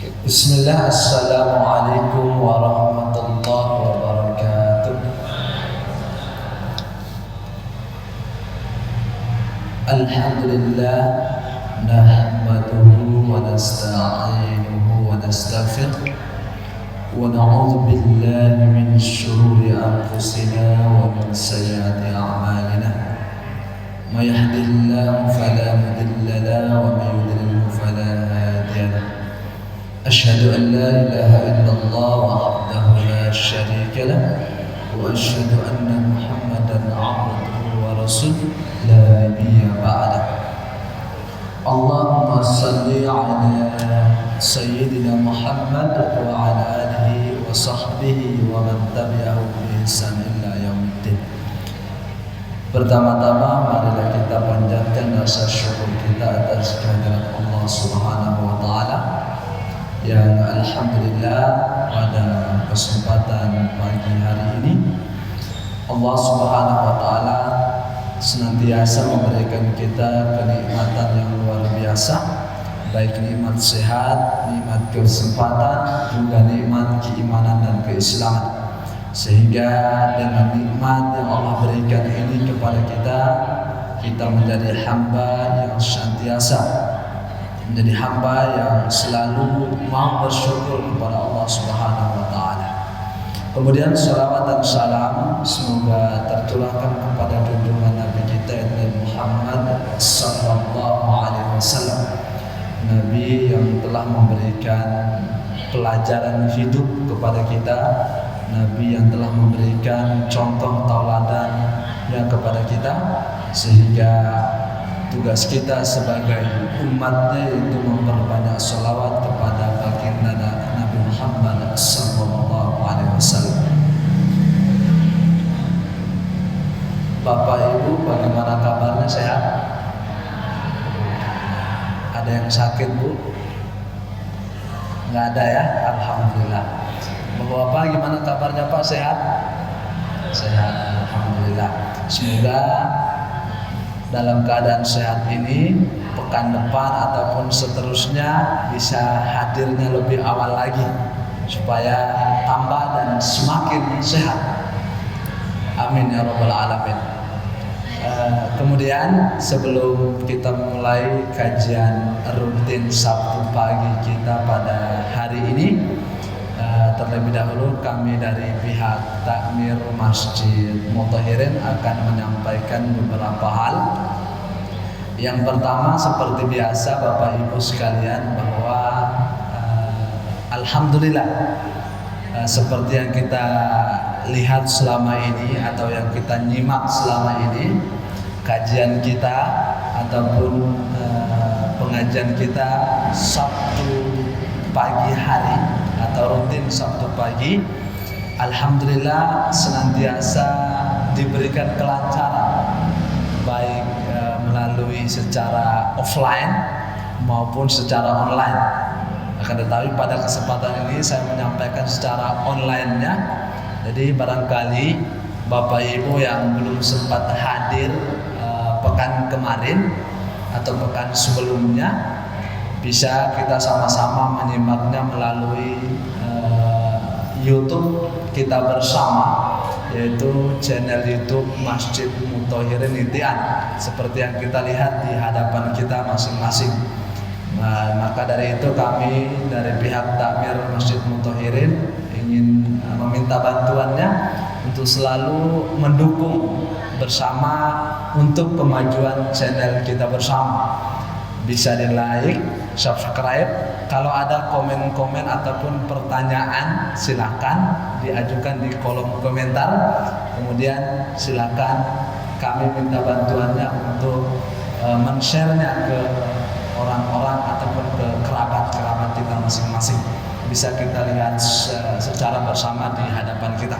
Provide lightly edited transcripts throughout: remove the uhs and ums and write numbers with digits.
Bismillah, Assalamualaikum warahmatullahi wabarakatuh. Alhamdulillah, nahmaduhu wa nasta'inuhu wa nastaghfiruh wa na'udzu billahi min syururi anfusina wa min sayyiati a'malina. May yahdihillahu fala mudilla lahu wa may yudlil fala hadiya lahu. أشهد أن لا إله إلا الله وحده لا شريك له وأشهد أن محمدا عبده ورسوله لا نبي بعده. اللهم صل على سيدنا محمد وعلى آله وصحبه ومن تبعه بإحسان إلى يوم الدين. Pertama-tama marilah kita panjatkan rasa syukur kita atas kehadirat Allah Subhanahu wa taala yang alhamdulillah pada kesempatan pagi hari ini Allah Subhanahu wa taala senantiasa memberikan kita kenikmatan yang luar biasa, baik nikmat sehat, nikmat kesempatan, juga nikmat keimanan dan keislaman. Sehingga dengan nikmat yang Allah berikan ini kepada kita menjadi hamba yang senantiasa menjadi hamba yang selalu mau bersyukur kepada Allah Subhanahu wa taala. Kemudian salawat dan salam semoga tercurahkan kepada junjungan Nabi kita Nabi Muhammad sallallahu alaihi wasallam, Nabi yang telah memberikan pelajaran hidup kepada kita, Nabi yang telah memberikan contoh tauladan yang kepada kita, sehingga tugas kita sebagai umatnya itu memperbanyak salawat kepada baginda Nabi Muhammad sallallahu alaihi wasallam. Bapak Ibu, bagaimana kabarnya, sehat? Ada yang sakit, Bu? Nggak ada ya? Alhamdulillah. Bapak-bapak, gimana kabarnya, Pak? Sehat? Sehat, alhamdulillah. Semoga dalam keadaan sehat ini pekan depan ataupun seterusnya bisa hadirnya lebih awal lagi supaya tambah dan semakin sehat. Amin ya rabbal alamin. Kemudian sebelum kita mulai kajian rutin Sabtu pagi kita pada hari ini, terlebih dahulu kami dari pihak Takmir Masjid Muthahirin akan menyampaikan beberapa hal. Yang pertama, seperti biasa Bapak Ibu sekalian, bahwa alhamdulillah seperti yang kita lihat selama ini atau yang kita nyimak selama ini, kajian kita ataupun pengajian kita Sabtu pagi hari atau rutin Sabtu pagi, alhamdulillah senantiasa diberikan kelancaran, baik melalui secara offline maupun secara online. Akan tetapi pada kesempatan ini saya menyampaikan secara online-nya. Jadi barangkali Bapak Ibu yang belum sempat hadir pekan kemarin atau pekan sebelumnya, bisa kita sama-sama menyimaknya melalui YouTube kita bersama, yaitu channel YouTube Masjid Muthahirin Intian, seperti yang kita lihat di hadapan kita masing-masing. Maka dari itu kami dari pihak Takmir Masjid Muthahirin ingin meminta bantuannya untuk selalu mendukung bersama untuk kemajuan channel kita bersama. Bisa di like, subscribe. Kalau ada komen-komen ataupun pertanyaan, silakan diajukan di kolom komentar. Kemudian silakan kami minta bantuannya untuk men-share-nya ke orang-orang ataupun ke kerabat-kerabat kita masing-masing. Bisa kita lihat secara bersama di hadapan kita.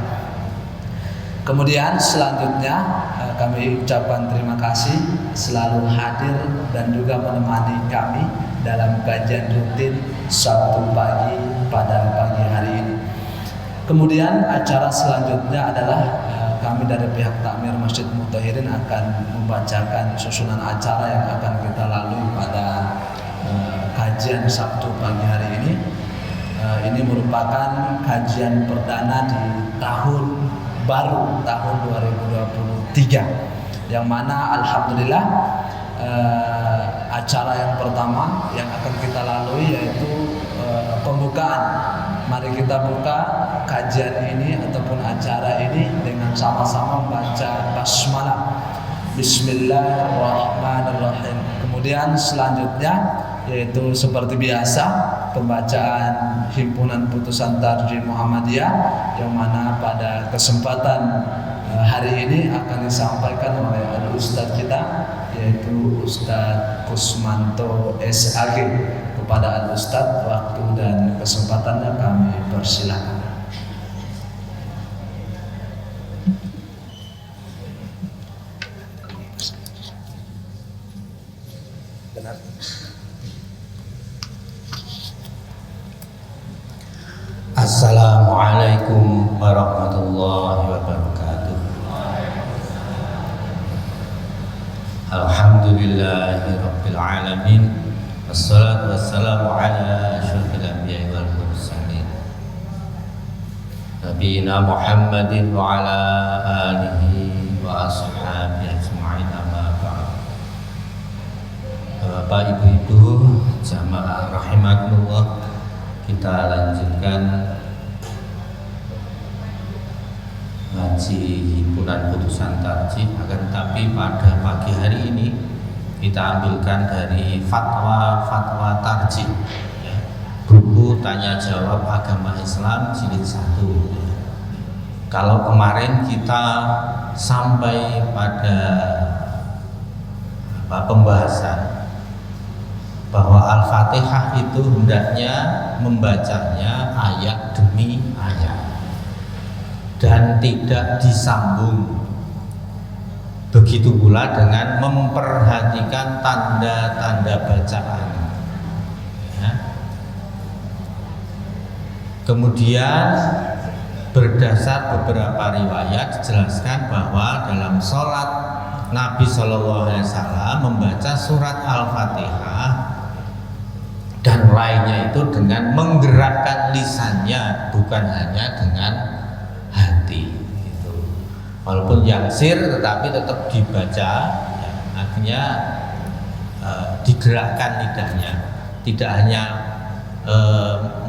Kemudian selanjutnya kami ucapkan terima kasih selalu hadir dan juga menemani kami dalam kajian rutin Sabtu pagi pada pagi hari ini. Kemudian acara selanjutnya adalah kami dari pihak Takmir Masjid Muthahirin akan membacakan susunan acara yang akan kita lalui pada kajian Sabtu pagi hari ini. Ini merupakan kajian perdana di tahun baru, tahun 2023, yang mana alhamdulillah acara yang pertama yang akan kita lalui yaitu pembukaan. Mari kita buka kajian ini ataupun acara ini dengan sama-sama membaca basmalah, Bismillahirrahmanirrahim. Kemudian selanjutnya yaitu seperti biasa pembacaan himpunan putusan tarjih Muhammadiyah, yang mana pada kesempatan hari ini akan disampaikan oleh Ustadz kita yaitu Ustadz Kusmanto SAG. Kepada Ustadz, waktu dan kesempatannya kami persilakan. Benar. Assalamualaikum warahmatullahi wabarakatuh. Alhamdulillahi rabbil alamin. Wassalatu wassalamu ala asyrafil anbiya'i wal mursalin nabiyina Muhammadin wa ala alihi wa ashabihi ajma'in, amma ba'd. Bapak, ibu-ibu, jamaah rahimakumullah, kita lanjutkan ngaji himpunan putusan tarjih. Akan tetapi pada pagi hari ini kita ambilkan dari fatwa tarjih, ya, buku tanya jawab agama Islam jilid 1. Kalau kemarin kita sampai pada pembahasan bahwa Al-Fatihah itu hendaknya membacanya ayat demi ayat dan tidak disambung. Begitu pula dengan memperhatikan tanda-tanda bacaan, ya. Kemudian berdasar beberapa riwayat dijelaskan bahwa dalam sholat Nabi Shallallahu Alaihi Wasallam membaca surat Al-Fatihah dan lainnya itu dengan menggerakkan lisannya, bukan hanya dengan hati. Walaupun yangsir tetapi tetap dibaca, ya, artinya digerakkan lidahnya, tidak hanya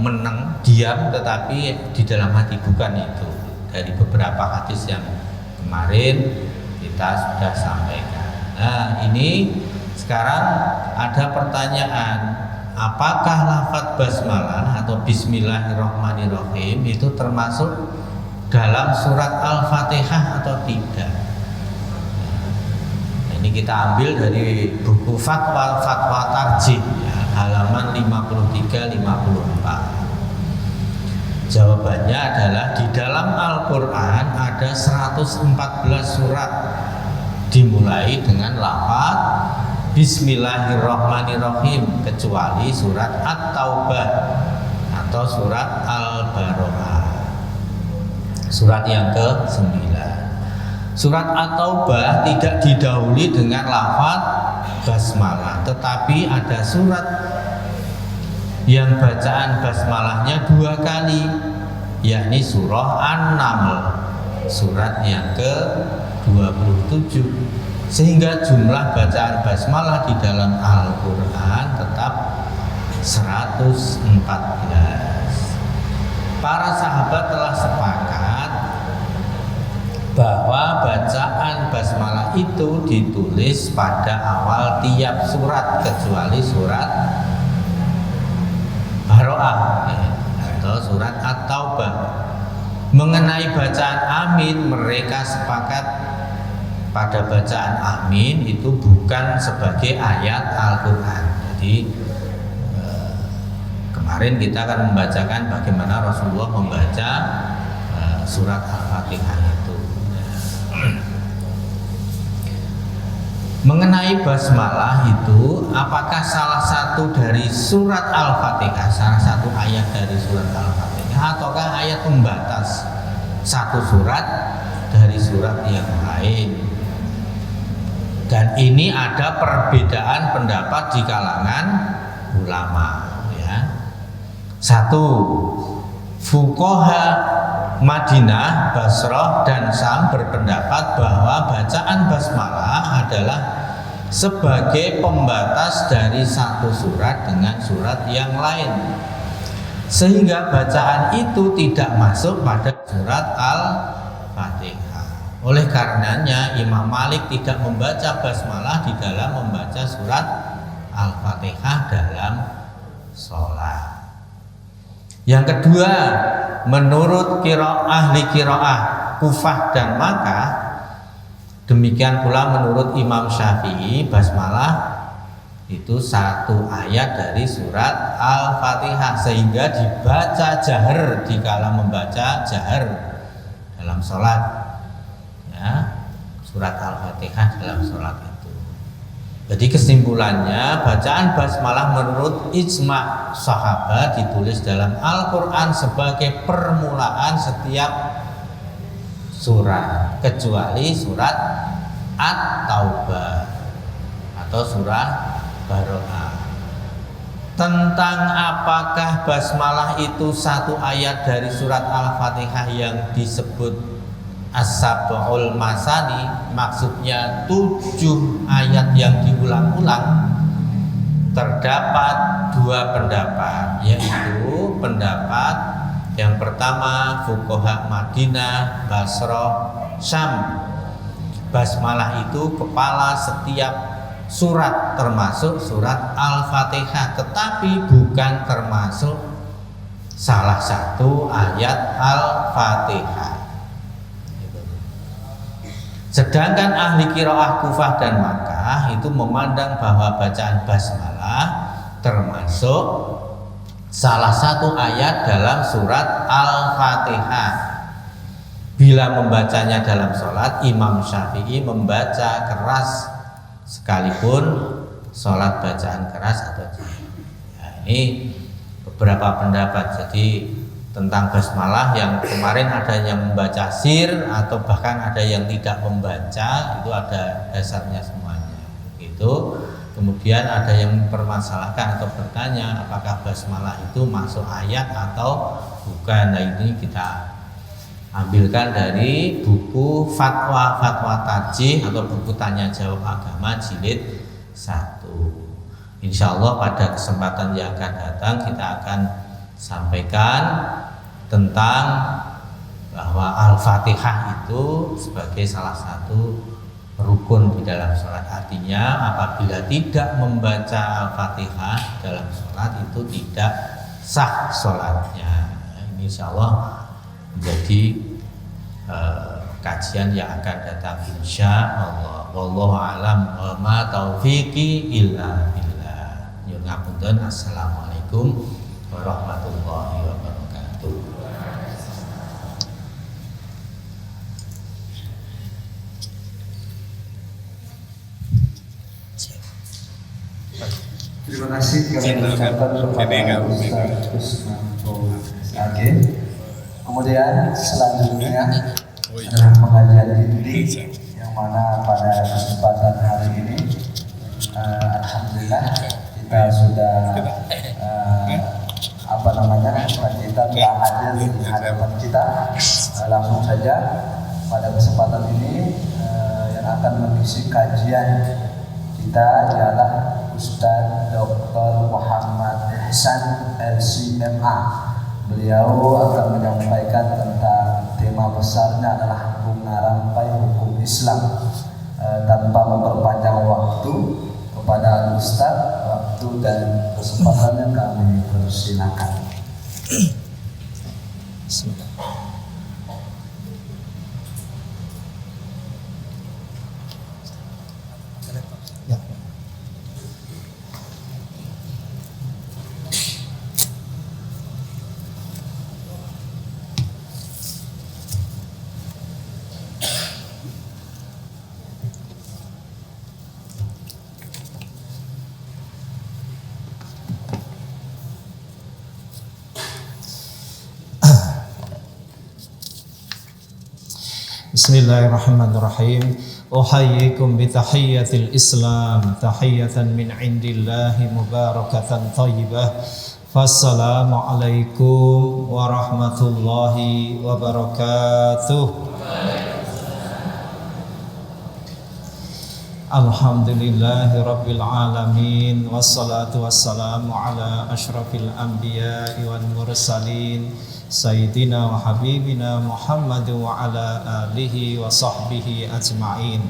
meneng diam tetapi di dalam hati, bukan itu. Dari beberapa hadis yang kemarin kita sudah sampaikan. Nah, ini sekarang ada pertanyaan, apakah lafaz basmalah atau bismillahirrahmanirrahim itu termasuk dalam surat Al-Fatihah atau tidak? Nah, ini kita ambil dari buku fatwa tarjih, ya, halaman 53-54. Jawabannya adalah di dalam Al-Quran ada 114 surat dimulai dengan lafaz Bismillahirrahmanirrahim, kecuali surat At-Taubah atau surat Al-Baroah, surat yang ke-9. Surat At-Taubah tidak didahului dengan lafaz basmalah, tetapi ada surat yang bacaan basmalahnya 2 kali, yakni surah An-Naml, surat yang ke-27. Sehingga jumlah bacaan basmalah di dalam Al-Quran tetap 114. Para sahabat telah sepakat bahwa bacaan basmalah itu ditulis pada awal tiap surat kecuali surat Baroah atau surat At-Taubah. Mengenai bacaan amin, mereka sepakat pada bacaan amin itu bukan sebagai ayat Al-Quran. Jadi kemarin kita akan membacakan bagaimana Rasulullah membaca surat Al-Fatihah itu. Mengenai basmalah itu, apakah salah satu dari surat Al-Fatihah, salah satu ayat dari surat Al-Fatihah, ataukah ayat pembatas satu surat dari surat yang lain? Dan ini ada perbedaan pendapat di kalangan ulama, ya. Satu, fuqaha Madinah, Basrah, dan Syam berpendapat bahwa bacaan basmalah adalah sebagai pembatas dari satu surat dengan surat yang lain, sehingga bacaan itu tidak masuk pada surat Al-Fatihah. Oleh karenanya Imam Malik tidak membaca basmalah di dalam membaca surat Al-Fatihah dalam sholat. Yang kedua, menurut ahli qiraah Kufah dan Makkah, demikian pula menurut Imam Syafi'i, basmalah itu satu ayat dari surat Al-Fatihah, sehingga dibaca jahar dikala membaca jahar dalam sholat, ya, surat Al-Fatihah dalam sholat itu. Jadi kesimpulannya, bacaan basmalah menurut ijma' sahabat ditulis dalam Al-Quran sebagai permulaan setiap surat, kecuali surat At-Taubah atau surah Baroah. Tentang apakah basmalah itu satu ayat dari surat Al-Fatihah yang disebut As-Sab'ul Masani, maksudnya 7 ayat yang diulang-ulang, terdapat dua pendapat, yaitu pendapat yang pertama fuqaha Madinah, Basrah, Syam, basmalah itu kepala setiap surat termasuk surat Al-Fatihah, tetapi bukan termasuk salah satu ayat Al-Fatihah. Sedangkan ahli qiraah Kufah dan Makkah itu memandang bahwa bacaan basmalah termasuk salah satu ayat dalam surat Al-Fatihah. Bila membacanya dalam sholat, Imam Syafi'i membaca keras sekalipun sholat bacaan keras atau tidak. Ya, ini beberapa pendapat. Jadi tentang basmalah, yang kemarin ada yang membaca sir atau bahkan ada yang tidak membaca, itu ada dasarnya semuanya. Itu kemudian ada yang mempermasalahkan atau bertanya apakah basmalah itu masuk ayat atau bukan. Nah, ini kita ambilkan dari buku Fatwa Tajih atau buku Tanya Jawab Agama jilid 1. Insya Allah pada kesempatan yang akan datang kita akan sampaikan tentang bahwa Al-Fatihah itu sebagai salah satu rukun di dalam sholat. Artinya apabila tidak membaca Al-Fatihah dalam sholat itu tidak sah sholatnya. Ini insya Allah menjadi kajian yang akan datang insya Allah. Wallahu a'lam wa ma taufiqi illa billah. Nyuwun ngapunten. Assalamualaikum warahmatullahi wabarakatuh. Terima kasih kami ucapkan kepada Ustaz Kusmanto Age. Kemudian selanjutnya adalah pengajian ini, yang mana pada kesempatan hari ini alhamdulillah kita sudah kita telah hadir di hadapan kita. Langsung saja pada kesempatan ini yang akan mengisi kajian kita adalah Ustaz Dr. Muhammad Ihsan LCMA. Beliau akan menyampaikan tentang tema besarnya adalah bunga rampai hukum Islam. Tanpa memperpanjang waktu kepada Ustaz, waktu dan kesempatannya kami persilakan. Bismillah. Bismillahirrahmanirrahim. Uhayyikum bitahiyyatil Islam, tahiyatan min indillahi mubarakatan thayyibah. Wassalamualaikum warahmatullahi wabarakatuh. Alhamdulillahi rabbil alamin. Wassalatu wassalamu ala ashrafil anbiya'i wal mursalin Sayyidina wa habibina Muhammad wa ala alihi wa sahbihi ajma'in.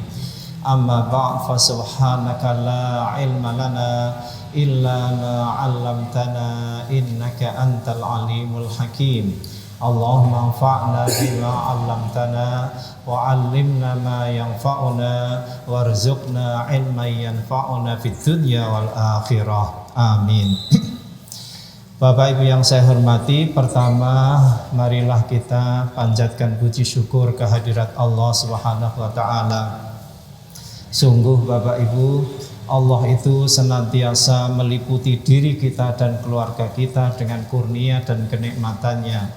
Amma ba'd, fa subhanaka la ilma lana illa ma 'allamtana innaka antal alimul hakim. Allahumma anfa'na bima 'allamtana wa 'allimna ma yanfa'una warzuqna ilman yanfa'una fid dunya wal akhirah. Amin. Bapak Ibu yang saya hormati, pertama marilah kita panjatkan puji syukur kehadirat Allah Subhanahu wa taala. Sungguh Bapak Ibu, Allah itu senantiasa meliputi diri kita dan keluarga kita dengan kurnia dan kenikmatannya.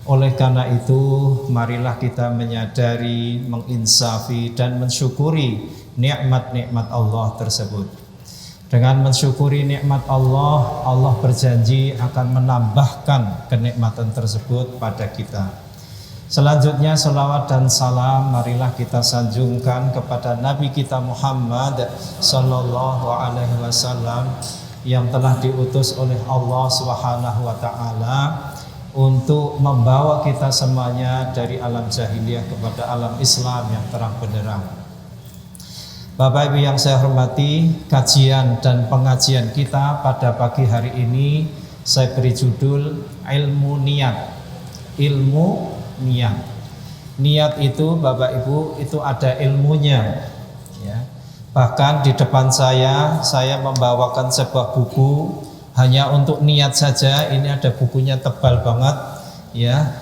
Oleh karena itu, marilah kita menyadari, menginsafi dan mensyukuri nikmat-nikmat Allah tersebut. Dengan mensyukuri nikmat Allah, Allah berjanji akan menambahkan kenikmatan tersebut pada kita. Selanjutnya salawat dan salam marilah kita sanjungkan kepada Nabi kita Muhammad sallallahu alaihi wasallam yang telah diutus oleh Allah Subhanahu wa taala untuk membawa kita semuanya dari alam jahiliyah kepada alam Islam yang terang benderang. Bapak Ibu yang saya hormati, kajian dan pengajian kita pada pagi hari ini saya beri judul ilmu niat. Ilmu niat. Niat itu Bapak Ibu itu ada ilmunya ya. Bahkan di depan saya membawakan sebuah buku hanya untuk niat saja. Ini ada bukunya, tebal banget ya.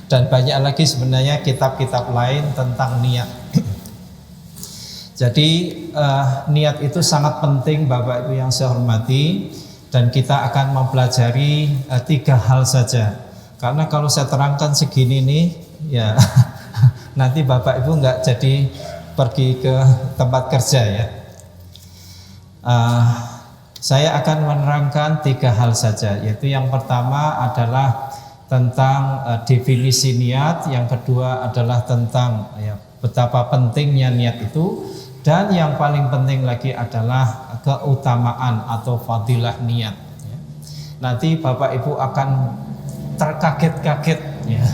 Dan banyak lagi sebenarnya kitab-kitab lain tentang niat. Jadi niat itu sangat penting Bapak Ibu yang saya hormati, dan kita akan mempelajari 3 hal saja. Karena kalau saya terangkan segini nih ya nanti Bapak Ibu nggak jadi pergi ke tempat kerja ya. Saya akan menerangkan 3 hal saja, yaitu yang pertama adalah tentang definisi niat, yang kedua adalah tentang ya, betapa pentingnya niat itu, dan yang paling penting lagi adalah keutamaan atau fadilah niat ya. Nanti Bapak Ibu akan terkaget-kaget ya.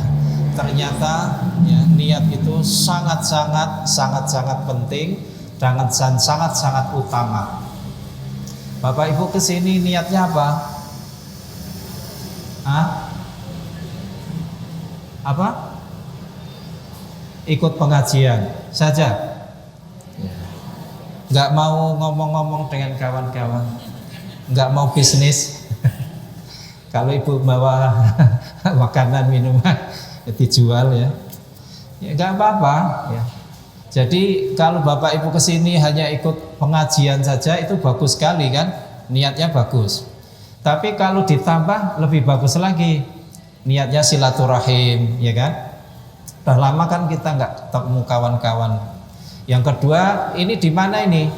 Ternyata ya, niat itu sangat-sangat penting dan sangat-sangat utama. Bapak Ibu kesini niatnya apa? Apa? Ikut pengajian saja. Nggak mau ngomong-ngomong dengan kawan-kawan, nggak mau bisnis. Kalau ibu bawa makanan minuman dijual ya nggak apa-apa ya. Jadi kalau Bapak Ibu kesini hanya ikut pengajian saja itu bagus sekali kan, niatnya bagus. Tapi kalau ditambah lebih bagus lagi, niatnya silaturahim ya kan. Udah lama kan kita nggak ketemu kawan-kawan. Yang kedua, ini di mana ini?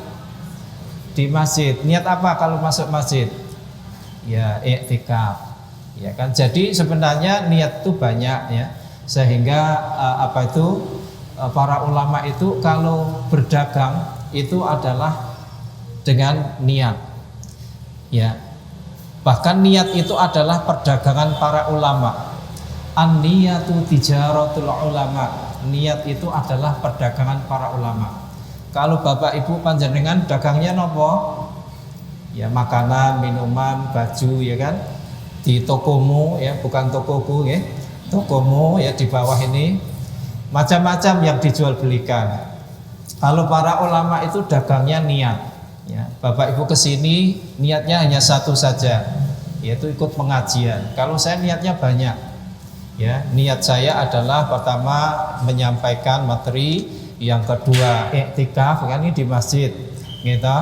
Di masjid. Niat apa kalau masuk masjid? Ya, i'tikaf. Ya kan? Jadi sebenarnya niat itu banyak ya. Sehingga para ulama itu kalau berdagang itu adalah dengan niat. Ya. Bahkan niat itu adalah perdagangan para ulama. An-niyatu tijaratul ulama. Niat itu adalah perdagangan para ulama. Kalau Bapak Ibu panjenengan dagangnya nopo? Ya makanan, minuman, baju ya kan. Di tokomu ya, bukan tokoku ya. Tokomu ya di bawah ini macam-macam yang dijual belikan. Kalau para ulama itu dagangnya niat. Ya, Bapak Ibu kesini niatnya hanya satu saja, yaitu ikut pengajian. Kalau saya niatnya banyak. Ya, niat saya adalah pertama menyampaikan materi, yang kedua i'tikaf kan ini di masjid, gitu.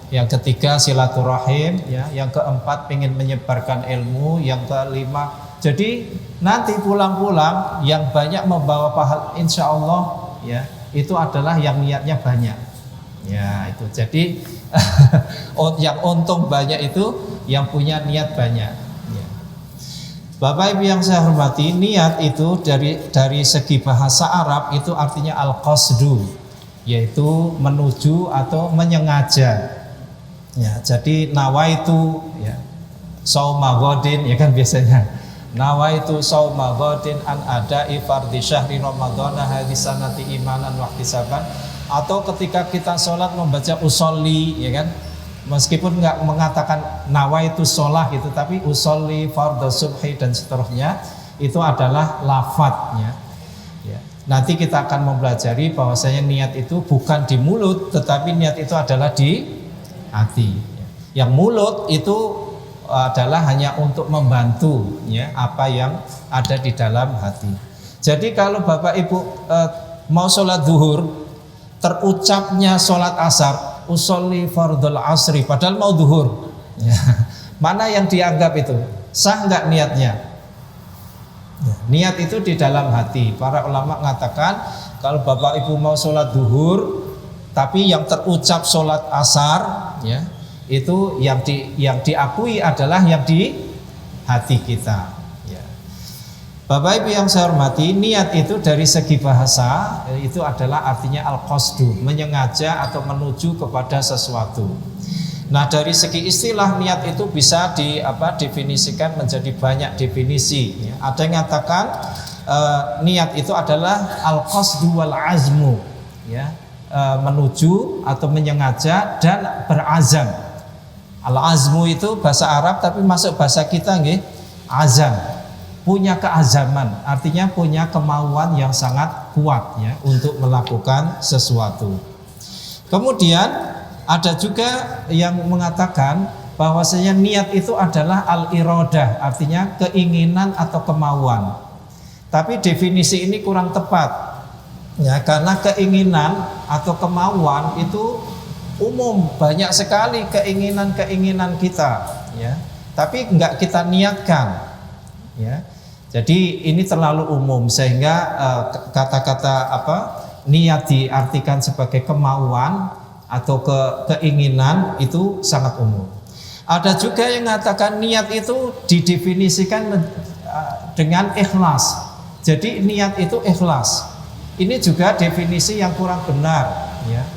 Yang ketiga silaturahim, ya. Yang keempat ingin menyebarkan ilmu, yang kelima. Jadi nanti pulang-pulang yang banyak membawa pahala insya Allah, ya itu adalah yang niatnya banyak. Ya itu. Jadi yang untung banyak itu yang punya niat banyak. Bapak Ibu yang saya hormati, niat itu dari segi bahasa Arab itu artinya al-qasdu, yaitu menuju atau menyengaja. Ya, jadi nawaitu ya sauma ghadin, ya kan biasanya. Nawaitu sauma ghadin an ada'i fardhi syahri ramadhana hadhihi sanati imanan wa ihtisaban. Atau ketika kita sholat membaca usolli, ya kan, meskipun nggak mengatakan nawaitu sholah gitu, tapi usolli fardhu subhi dan seterusnya, itu adalah lafadznya. Ya. Nanti kita akan mempelajari bahwasanya niat itu bukan di mulut, tetapi niat itu adalah di hati. Yang mulut itu adalah hanya untuk membantu ya apa yang ada di dalam hati. Jadi kalau Bapak Ibu mau sholat zuhur, terucapnya sholat asar, usolli fardhul asri, padahal mau zuhur ya. Mana yang dianggap itu sah nggak niatnya? Ya, niat itu di dalam hati. Para ulama mengatakan kalau Bapak Ibu mau sholat zuhur tapi yang terucap sholat asar ya, itu yang diakui adalah yang di hati kita. Bapak Ibu yang saya hormati, niat itu dari segi bahasa itu adalah artinya al-qasdu, menyengaja atau menuju kepada sesuatu. Nah, dari segi istilah niat itu bisa definisikan menjadi banyak definisi. Ya. Ada yang mengatakan niat itu adalah al-qasdu wal azmu, ya, menuju atau menyengaja dan berazam. Al-azmu itu bahasa Arab tapi masuk bahasa kita nggih, azam. Punya keazaman, artinya punya kemauan yang sangat kuat ya untuk melakukan sesuatu. Kemudian ada juga yang mengatakan bahwasanya niat itu adalah al-iradah, artinya keinginan atau kemauan. Tapi definisi ini kurang tepat ya, karena keinginan atau kemauan itu umum, banyak sekali keinginan kita ya, tapi enggak kita niatkan ya. Jadi ini terlalu umum sehingga kata-kata niat diartikan sebagai kemauan atau keinginan itu sangat umum. Ada juga yang mengatakan niat itu didefinisikan dengan ikhlas. Jadi niat itu ikhlas. Ini juga definisi yang kurang benar ya.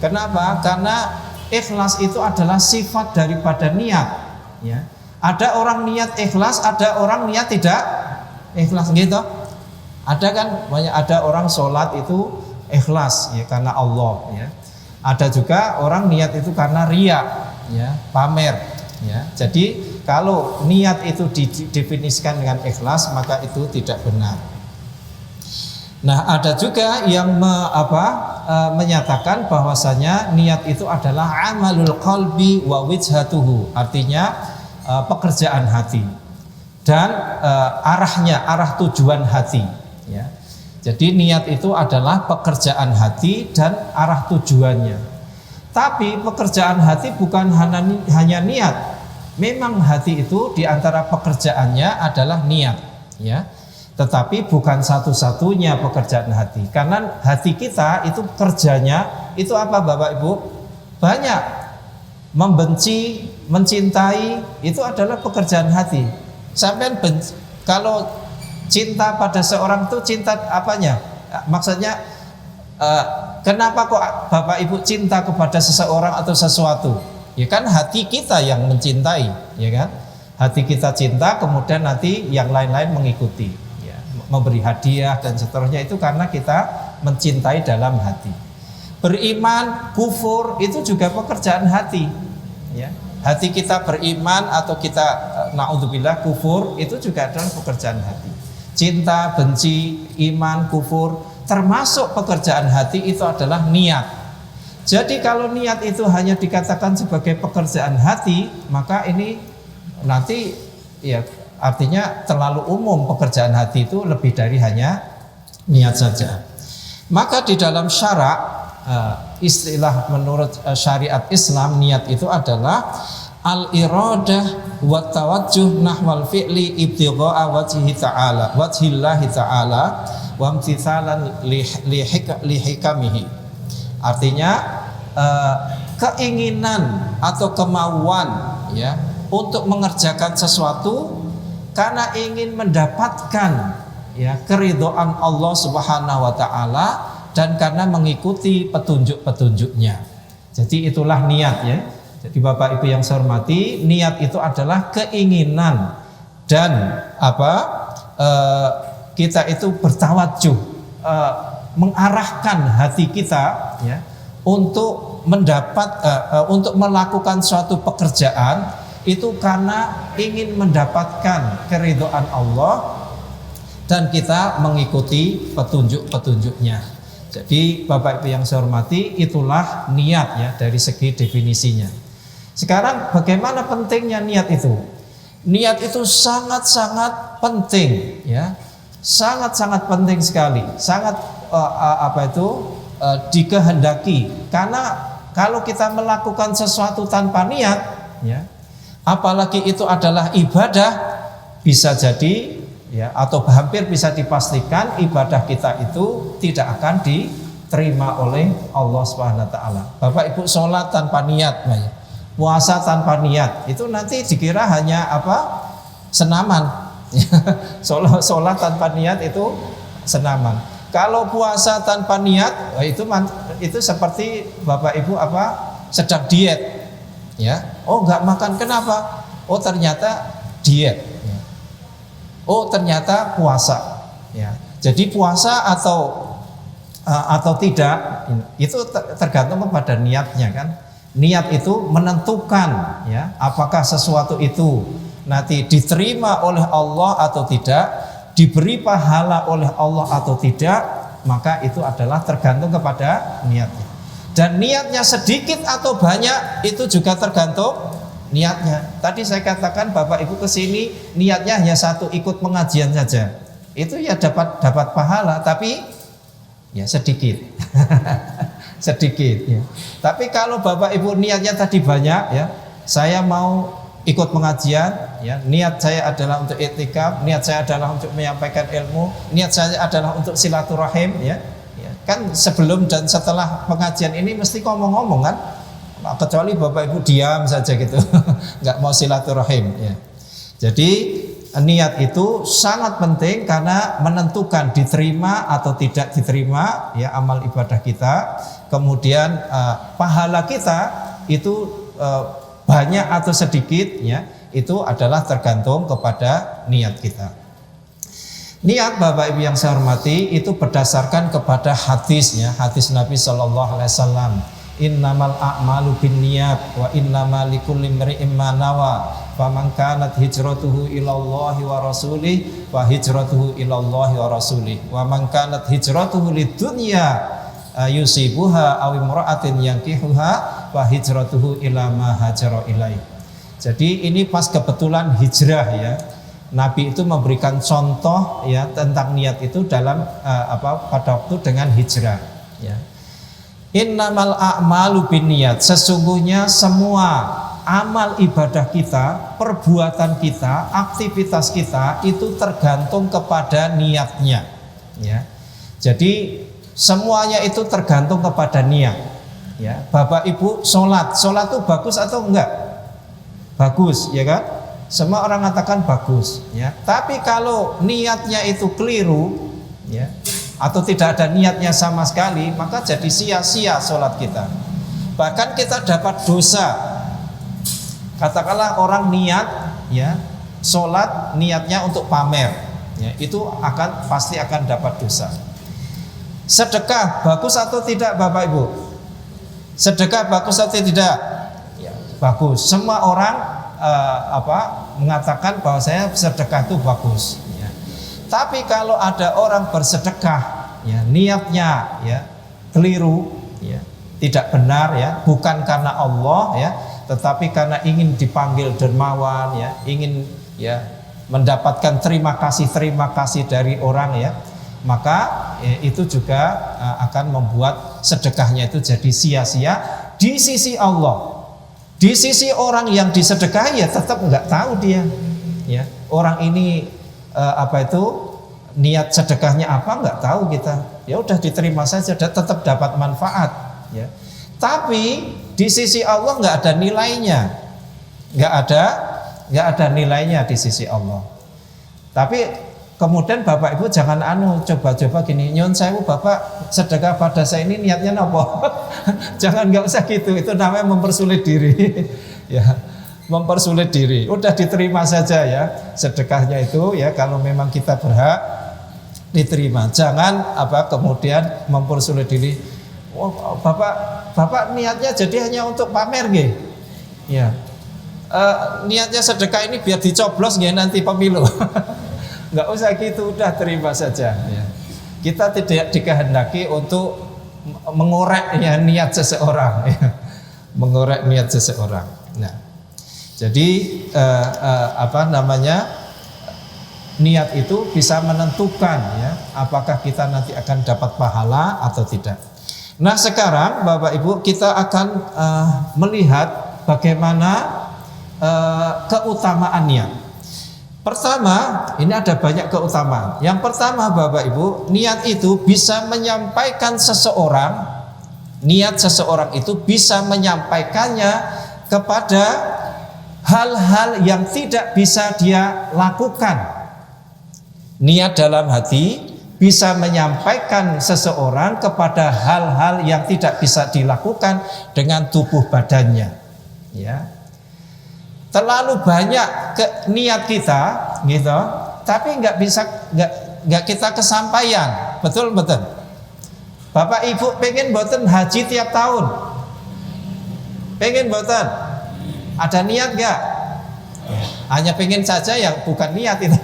Kenapa? Karena ikhlas itu adalah sifat daripada niat ya. Ada orang niat ikhlas, ada orang niat tidak ikhlas gitu. Ada kan banyak, ada orang sholat itu ikhlas ya karena Allah ya. Ada juga orang niat itu karena riya ya, pamer ya. Jadi kalau niat itu didefinisikan dengan ikhlas maka itu tidak benar. Nah, ada juga yang menyatakan bahwasanya niat itu adalah amalul qalbi wa wijhatuhu, artinya pekerjaan hati dan arah tujuan hati ya. Jadi niat itu adalah pekerjaan hati dan arah tujuannya. Tapi pekerjaan hati bukan hanya niat. Memang hati itu diantara pekerjaannya adalah niat ya. Tetapi bukan satu-satunya pekerjaan hati. Karena hati kita itu kerjanya itu apa Bapak Ibu? Banyak. Membenci, mencintai itu adalah pekerjaan hati. Sampai kalau cinta pada seorang itu cinta apanya? Maksudnya kenapa kok Bapak Ibu cinta kepada seseorang atau sesuatu? Ya kan hati kita yang mencintai, ya kan? Hati kita cinta, kemudian nanti yang lain-lain mengikuti, ya, memberi hadiah dan seterusnya itu karena kita mencintai dalam hati. Beriman, kufur itu juga pekerjaan hati, ya. Hati kita beriman atau kita naudzubillah kufur itu juga adalah pekerjaan hati. Cinta, benci, iman, kufur termasuk pekerjaan hati itu adalah niat. Jadi kalau niat itu hanya dikatakan sebagai pekerjaan hati, maka ini nanti ya artinya terlalu umum. Pekerjaan hati itu lebih dari hanya niat saja. Maka di dalam syarak istilah menurut syariat Islam, niat itu adalah al-iradah wa tawajjuh nahwal fi'li ibtigha'a wajhillahi ta'ala wa imtithalan li hikamihi. Artinya keinginan atau kemauan ya untuk mengerjakan sesuatu karena ingin mendapatkan ya keridhaan Allah Subhanahu wa taala dan karena mengikuti petunjuk-petunjuknya. Jadi itulah niat ya. Jadi Bapak Ibu yang saya hormati, niat itu adalah keinginan dan kita itu bertawajuh, mengarahkan hati kita ya untuk untuk melakukan suatu pekerjaan itu karena ingin mendapatkan keridhaan Allah dan kita mengikuti petunjuk-petunjuknya. Jadi Bapak Ibu yang saya hormati, itulah niat ya dari segi definisinya. Sekarang bagaimana pentingnya niat itu? Niat itu sangat-sangat penting ya. Sangat-sangat penting sekali. Sangat dikehendaki. Karena kalau kita melakukan sesuatu tanpa niat ya, apalagi itu adalah ibadah, bisa jadi ya atau hampir bisa dipastikan ibadah kita itu tidak akan diterima oleh Allah Subhanahu wa taala. Bapak Ibu sholat tanpa niat, puasa tanpa niat, itu nanti dikira hanya senaman. Sholat tanpa niat itu senaman. Kalau puasa tanpa niat, itu seperti Bapak Ibu sedang diet. Ya, oh nggak makan, kenapa? Oh ternyata diet. Ya. Oh ternyata puasa. Ya, jadi puasa atau tidak itu tergantung kepada niatnya kan. Niat itu menentukan ya apakah sesuatu itu nanti diterima oleh Allah atau tidak, diberi pahala oleh Allah atau tidak, maka itu adalah tergantung kepada niatnya. Dan niatnya sedikit atau banyak itu juga tergantung niatnya. Tadi saya katakan Bapak Ibu kesini niatnya hanya satu, ikut pengajian saja, itu ya dapat pahala, tapi ya sedikit. Sedikit ya. Tapi kalau Bapak Ibu niatnya tadi banyak ya, saya mau ikut pengajian ya, niat saya adalah untuk i'tikaf, niat saya adalah untuk menyampaikan ilmu, niat saya adalah untuk silaturahim ya. Kan sebelum dan setelah pengajian ini mesti ngomong-ngomong kan, kecuali Bapak Ibu diam saja gitu nggak mau silaturahim ya. Jadi niat itu sangat penting karena menentukan diterima atau tidak diterima ya amal ibadah kita. Kemudian pahala kita itu banyak atau sedikit ya, itu adalah tergantung kepada niat kita. Niat Bapak Ibu yang saya hormati itu berdasarkan kepada hadis ya, hadis Nabi Shallallahu Alaihi Wasallam. Innamal a'malu binniyat wa innamal likulli imri'in ma nawa. Faman kanat hijratuhu ilallahi wa rasulih wa hijratuhu ilallahi wa rasulih. Wa man kanat hijratuhu lidunya yusibuha aw imra'atin yankihuha wa hijratuhu ila ma hajara ilaih. Jadi ini pas kebetulan hijrah ya. Nabi itu memberikan contoh ya tentang niat itu dalam pada waktu dengan hijrah ya. Innamal a'malu binniyat, sesungguhnya semua amal ibadah kita, perbuatan kita, aktivitas kita itu tergantung kepada niatnya ya. Jadi semuanya itu tergantung kepada niat ya. Bapak Ibu sholat itu bagus atau enggak? Bagus ya kan? Semua orang katakan bagus ya. Tapi kalau niatnya itu keliru ya, atau tidak ada niatnya sama sekali, maka jadi sia-sia sholat kita. Bahkan kita dapat dosa. Katakanlah orang niat ya, sholat niatnya untuk pamer ya, itu pasti akan dapat dosa. Sedekah bagus atau tidak Bapak Ibu? Sedekah bagus atau tidak? Ya, bagus. Semua orang mengatakan bahwa saya sedekah itu bagus ya. Tapi kalau ada orang bersedekah ya, niatnya ya keliru ya, tidak benar ya, bukan karena Allah ya, tetapi karena ingin dipanggil dermawan ya, ingin ya mendapatkan terima kasih dari orang ya, maka itu juga akan membuat sedekahnya itu jadi sia-sia di sisi Allah. Di sisi orang yang disedekahi ya tetap nggak tahu dia ya, orang ini niat sedekahnya apa nggak tahu kita, ya udah diterima saja, tetap dapat manfaat ya. Tapi di sisi Allah nggak ada nilainya, nggak ada nilainya di sisi Allah. Tapi kemudian Bapak Ibu jangan coba-coba gini, nyun sewu Bapak sedekah pada saya ini niatnya apa? Jangan, nggak usah gitu, itu namanya mempersulit diri. Ya, mempersulit diri. Udah diterima saja ya sedekahnya itu ya, kalau memang kita berhak diterima. Jangan kemudian mempersulit diri. Oh, Bapak niatnya jadi hanya untuk pamer nggih. Ya. Niatnya sedekah ini biar dicoblos nggih nanti pemilu. Nggak usah gitu, udah terima saja ya. Kita tidak dikehendaki untuk mengorek ya niat seseorang ya. Mengorek niat seseorang. Nah, jadi niat itu bisa menentukan ya apakah kita nanti akan dapat pahala atau tidak. Nah, sekarang Bapak Ibu kita akan melihat bagaimana keutamaan niat. Pertama, ini ada banyak keutamaan. Yang pertama Bapak Ibu, niat itu bisa menyampaikan seseorang, niat seseorang itu bisa menyampaikannya kepada hal-hal yang tidak bisa dia lakukan. Niat dalam hati bisa menyampaikan seseorang kepada hal-hal yang tidak bisa dilakukan dengan tubuh badannya. Ya. Terlalu banyak niat kita, gitu, tapi nggak kita kesampaian, betul. Bapak Ibu pengen boten haji tiap tahun, pengen boten, ada niat nggak? Hanya pengen saja yang bukan niat itu.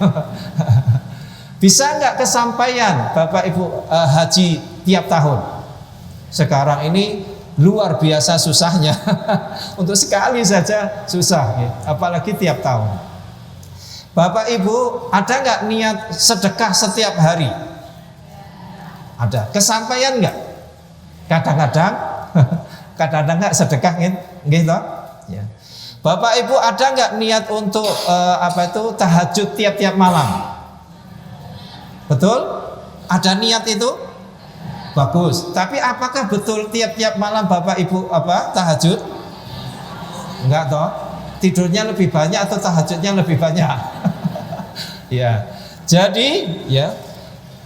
Bisa nggak kesampaian Bapak Ibu haji tiap tahun? Sekarang ini luar biasa susahnya. Untuk sekali saja susah ya. Apalagi tiap tahun. Bapak Ibu ada nggak niat sedekah setiap hari? Ada. Kesampaian nggak? Kadang-kadang nggak sedekah gitu ya. Bapak Ibu ada nggak niat untuk tahajud tiap-tiap malam? Betul? Ada niat itu? Bagus. Tapi apakah betul tiap-tiap malam Bapak Ibu tahajud? Enggak toh? Tidurnya lebih banyak atau tahajudnya lebih banyak? Ya. Jadi ya,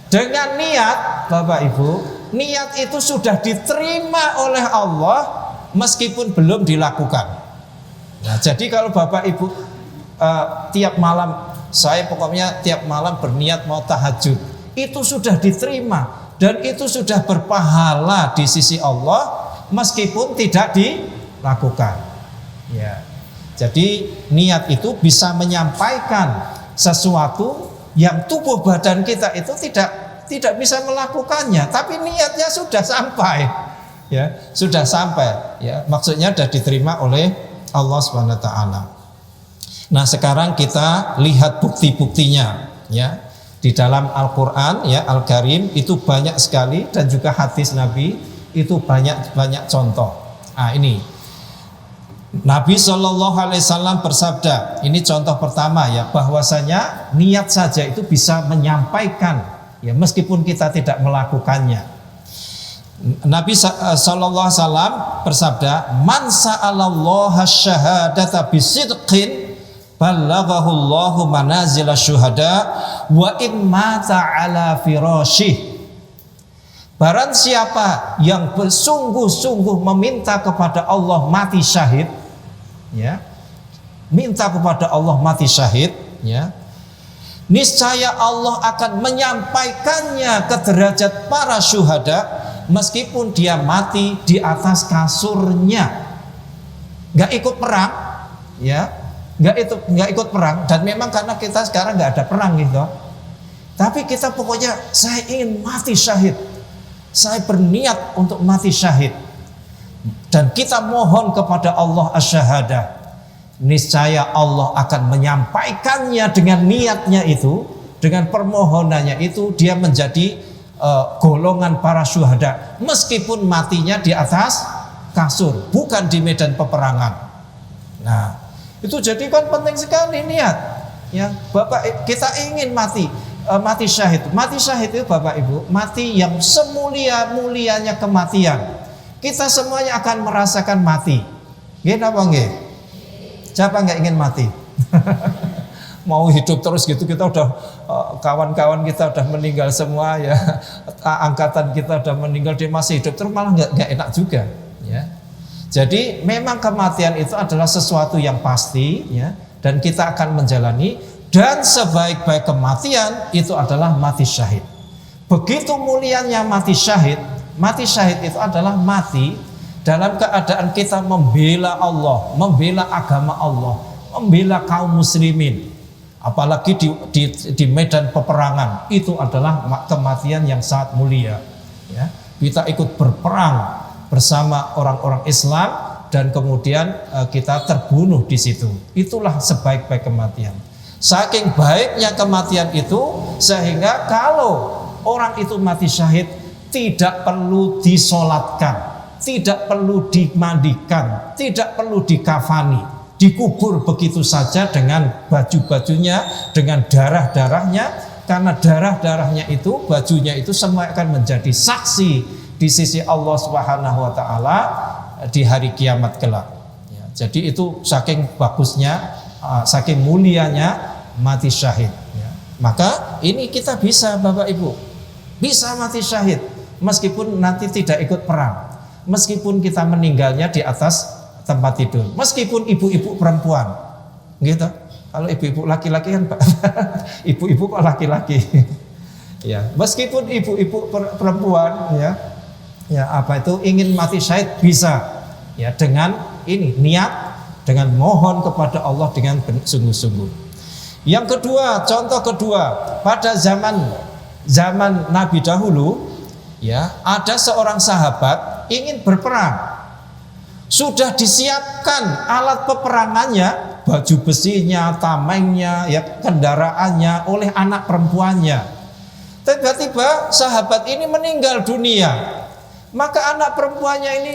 dengan niat Bapak Ibu, niat itu sudah diterima oleh Allah meskipun belum dilakukan. Nah, jadi kalau Bapak Ibu tiap malam, saya pokoknya tiap malam berniat mau tahajud, itu sudah diterima. Dan itu sudah berpahala di sisi Allah meskipun tidak dilakukan. Ya. Jadi niat itu bisa menyampaikan sesuatu yang tubuh badan kita itu tidak bisa melakukannya, tapi niatnya sudah sampai. Ya, sudah sampai. Ya, maksudnya sudah diterima oleh Allah Subhanahu wa taala. Nah, sekarang kita lihat bukti-buktinya, ya. Di dalam Al-Quran ya Al-Karim itu banyak sekali, dan juga hadis Nabi itu banyak contoh. Nah, ini Nabi SAW bersabda, ini contoh pertama ya, bahwasanya niat saja itu bisa menyampaikan ya meskipun kita tidak melakukannya. Nabi SAW bersabda, man sa'alallaha syahadata bisidqin ballaghahullahu manazila syuhada wa in mata ala firasyih. Barang siapa yang bersungguh-sungguh meminta kepada Allah mati syahid, ya, minta kepada Allah mati syahid, ya, niscaya Allah akan menyampaikannya ke derajat para syuhada meskipun dia mati di atas kasurnya, nggak ikut perang, ya. Nggak ikut perang, dan memang karena kita sekarang nggak ada perang gitu, tapi kita pokoknya saya ingin mati syahid, saya berniat untuk mati syahid, dan kita mohon kepada Allah asy-syahadah, niscaya Allah akan menyampaikannya dengan niatnya itu, dengan permohonannya itu, dia menjadi golongan para syuhada meskipun matinya di atas kasur, bukan di medan peperangan. Nah, itu jadi kan penting sekali niat. Ya, Bapak, kita ingin mati syahid. Mati syahid itu Bapak Ibu, mati yang semulia-mulianya kematian. Kita semuanya akan merasakan mati. Nggih napa nggih? Siapa nggak ingin mati? mau hidup terus gitu, kita udah kawan-kawan kita udah meninggal semua ya, angkatan kita udah meninggal, dia masih hidup terus, malah nggak enak juga ya. Jadi memang kematian itu adalah sesuatu yang pasti ya, dan kita akan menjalani, dan sebaik-baik kematian itu adalah mati syahid. Begitu mulianya mati syahid itu adalah mati dalam keadaan kita membela Allah, membela agama Allah, membela kaum muslimin. Apalagi di medan peperangan, itu adalah kematian yang sangat mulia ya. Kita ikut berperang bersama orang-orang Islam dan kemudian kita terbunuh di situ. Itulah sebaik-baik kematian. Saking baiknya kematian itu, sehingga kalau orang itu mati syahid tidak perlu disolatkan, tidak perlu dimandikan, tidak perlu dikafani, dikubur begitu saja dengan baju-bajunya, dengan darah-darahnya, karena darah-darahnya itu, bajunya itu semua akan menjadi saksi di sisi Allah Subhanahu wa taala di hari kiamat kelak. Ya, jadi itu saking bagusnya, saking mulianya mati syahid ya. Maka ini kita bisa, Bapak Ibu, bisa mati syahid meskipun nanti tidak ikut perang, meskipun kita meninggalnya di atas tempat tidur, meskipun ibu-ibu perempuan gitu. Kalau ibu-ibu laki-laki kan ibu-ibu kok laki-laki ya, meskipun ibu-ibu perempuan ya apa itu ingin mati syahid bisa ya, dengan ini niat, dengan mohon kepada Allah dengan sungguh-sungguh. Yang kedua, contoh kedua, pada zaman Nabi dahulu ya, ada seorang sahabat ingin berperang. Sudah disiapkan alat peperangannya, baju besinya, tamengnya, ya kendaraannya oleh anak perempuannya. Tiba-tiba sahabat ini meninggal dunia. Maka anak perempuannya ini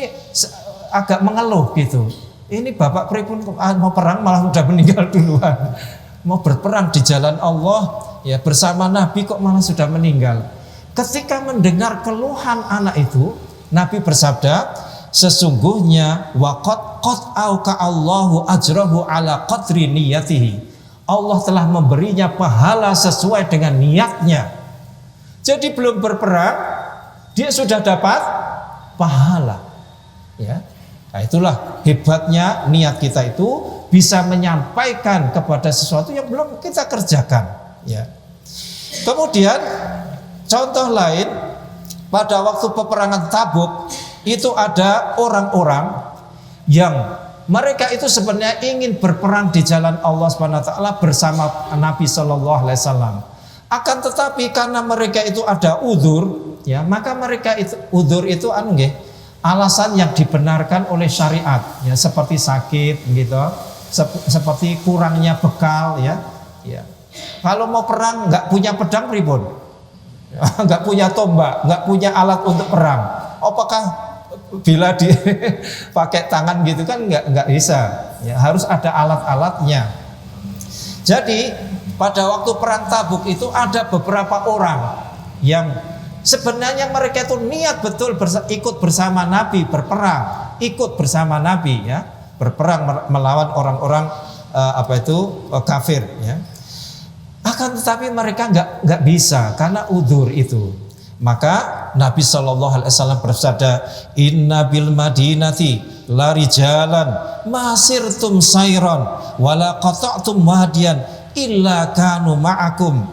agak mengeluh gitu. Ini bapak pripun mau perang malah sudah meninggal duluan. Mau berperang di jalan Allah ya bersama Nabi kok malah sudah meninggal. Ketika mendengar keluhan anak itu, Nabi bersabda, sesungguhnya waqad auka Allahu ajrahu ala qadri niyatihi. Allah telah memberinya pahala sesuai dengan niatnya. Jadi belum berperang dia sudah dapat pahala. Ya. Nah, itulah hebatnya niat kita itu bisa menyampaikan kepada sesuatu yang belum kita kerjakan. Ya. Kemudian contoh lain, pada waktu peperangan Tabuk itu ada orang-orang yang mereka itu sebenarnya ingin berperang di jalan Allah Subhanahu wa taala bersama Nabi sallallahu alaihi wasallam. Akan tetapi karena mereka itu ada udzur, ya, maka mereka itu udzur itu alasan yang dibenarkan oleh syariat, ya, seperti sakit gitu, seperti kurangnya bekal, ya. Kalau mau perang nggak punya pedang pripun? Nggak punya tombak, nggak punya alat untuk perang. Apakah bila pakai tangan gitu kan nggak bisa, ya, harus ada alat-alatnya. Jadi pada waktu perang Tabuk itu ada beberapa orang yang sebenarnya mereka itu niat betul ikut bersama Nabi berperang, ikut bersama Nabi, ya, berperang melawan orang-orang kafir, ya. Akan tetapi mereka nggak bisa karena udzur itu. Maka Nabi Shallallahu Alaihi Wasallam bersabda, Inna bil Madinati la rijalan masirtum sayron wala qata'tum wadiyan illa kanu ma'akum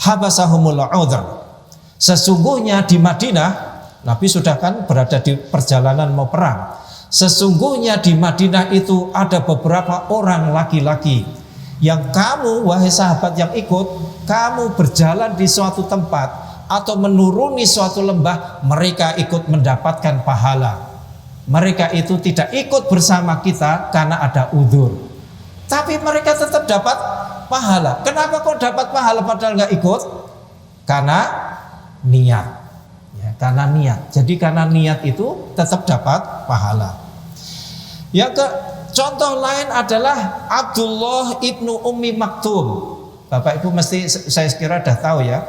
habasahumul udhr. Sesungguhnya di Madinah, Nabi sudah kan berada di perjalanan mau perang. Sesungguhnya di Madinah itu ada beberapa orang laki-laki yang kamu, wahai sahabat yang ikut, kamu berjalan di suatu tempat atau menuruni suatu lembah, mereka ikut mendapatkan pahala. Mereka itu tidak ikut bersama kita karena ada udzur, tapi mereka tetap dapat pahala. Kenapa kok dapat pahala padahal nggak ikut? Karena niat, ya, karena niat. Jadi karena niat itu tetap dapat pahala. Contoh lain adalah Abdullah ibnu Ummi Maktum. Bapak Ibu mesti saya kira dah tahu, ya.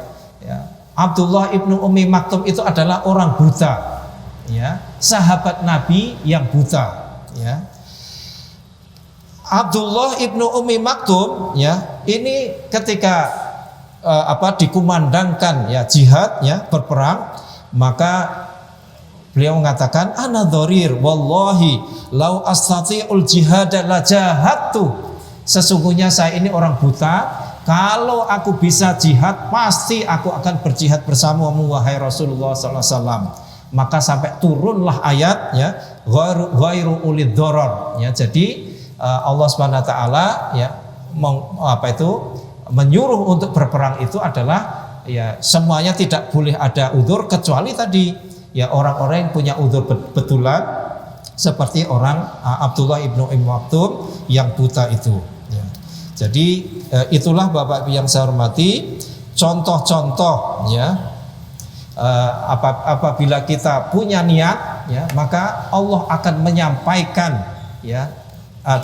Abdullah ibnu Ummi Maktum itu adalah orang buta, ya, sahabat Nabi yang buta, ya. Abdullah ibnu Ummi Maktum ya, ini ketika dikumandangkan ya jihad ya berperang, maka beliau mengatakan ana dharir wallahi lau astati'ul jihad la jahadtu. Sesungguhnya saya ini orang buta, kalau aku bisa jihad pasti aku akan berjihad bersamamu wahai Rasulullah sallallahu alaihi wasallam. Maka sampai turunlah ayat ya ghairu ulid dharar ya. Jadi Allah Subhanahu wa taala ya menyuruh untuk berperang itu adalah ya semuanya tidak boleh ada udzur kecuali tadi ya orang-orang yang punya udzur betulan seperti orang Abdullah ibnu Ummi Maktum yang buta itu ya. Jadi itulah Bapak yang saya hormati contoh-contoh ya apabila kita punya niat ya, maka Allah akan menyampaikan ya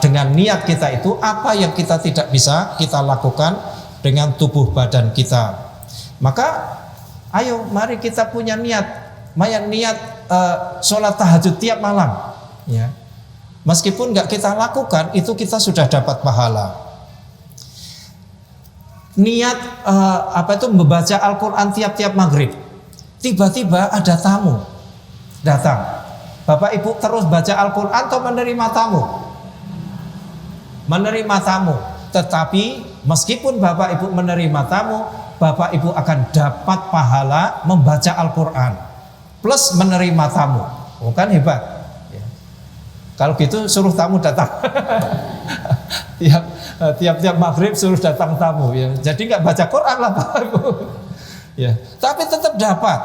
dengan niat kita itu apa yang kita tidak bisa kita lakukan dengan tubuh badan kita. Maka ayo mari kita punya niat sholat tahajud tiap malam ya. Meskipun nggak kita lakukan itu kita sudah dapat pahala. Niat membaca Al-Quran tiap-tiap maghrib. Tiba-tiba ada tamu datang, Bapak Ibu terus baca Al-Quran atau menerima tamu? Menerima tamu. Tetapi meskipun Bapak Ibu menerima tamu, Bapak Ibu akan dapat pahala membaca Al-Quran plus menerima tamu. Bukan hebat ya. Kalau gitu suruh tamu datang. Tiap-tiap maghrib suruh datang tamu ya. Jadi nggak baca Quran lah Bapak Ibu ya. Tapi tetap dapat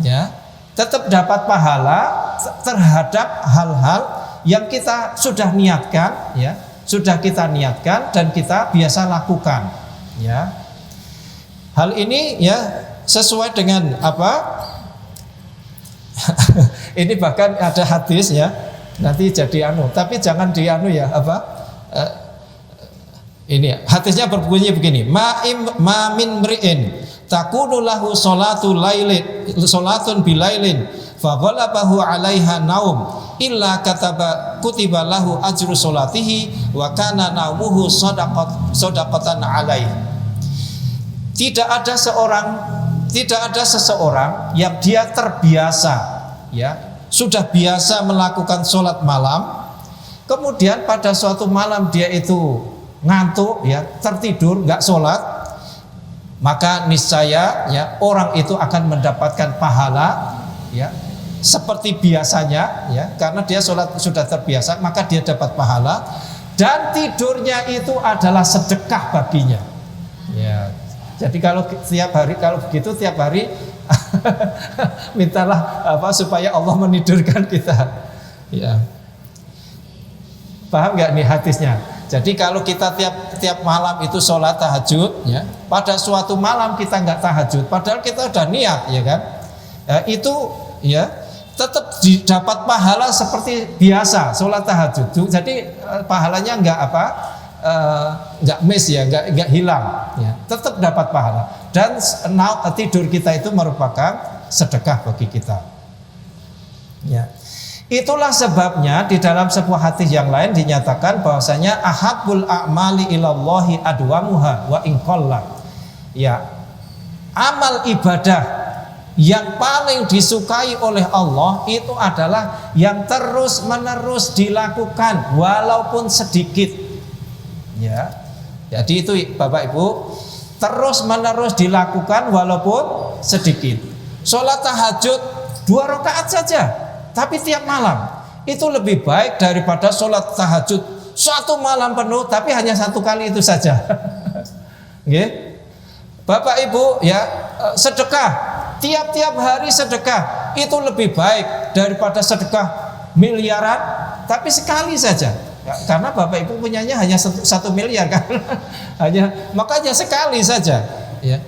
ya, tetap dapat pahala terhadap hal-hal yang kita sudah niatkan ya, sudah kita niatkan dan kita biasa lakukan ya. Hal ini ya sesuai dengan ini bahkan ada hadis ya, nanti jadi tapi jangan ya ini hadisnya berbunyi begini, ma min mri'in takunu lahu salatun bilailin fa ghalabahu 'alaiha naum illa kutiba lahu ajru salatihi wa kana naumuhu shadaqatan 'alaihi. Tidak ada seseorang yang dia terbiasa ya, sudah biasa melakukan sholat malam, kemudian pada suatu malam dia itu ngantuk ya, tertidur nggak sholat, maka niscaya ya orang itu akan mendapatkan pahala ya seperti biasanya ya, karena dia sholat sudah terbiasa, maka dia dapat pahala dan tidurnya itu adalah sedekah baginya ya. Jadi kalau begitu tiap hari mintalah supaya Allah menidurkan kita ya. Paham nggak nih hadisnya? Jadi kalau kita tiap malam itu sholat tahajud ya, pada suatu malam kita nggak tahajud padahal kita udah niat ya kan, itu ya tetap dapat pahala seperti biasa sholat tahajud. Jadi pahalanya nggak miss ya, nggak hilang ya, tetap dapat pahala dan tidur kita itu merupakan sedekah bagi kita ya. Itulah sebabnya di dalam sebuah hadis yang lain dinyatakan bahwasanya ahabbul a'mali ilallahi adwamuha wa in qalla ya, amal ibadah yang paling disukai oleh Allah itu adalah yang terus menerus dilakukan walaupun sedikit ya. Jadi itu Bapak Ibu, terus menerus dilakukan walaupun sedikit. Sholat tahajud 2 rakaat saja tapi tiap malam itu lebih baik daripada sholat tahajud 1 malam penuh tapi hanya 1 kali itu saja. Okay? Bapak Ibu ya, sedekah tiap-tiap hari sedekah itu lebih baik daripada sedekah miliaran tapi sekali saja ya, karena Bapak Ibu punyanya hanya 1 miliar kan. Makanya sekali saja ya.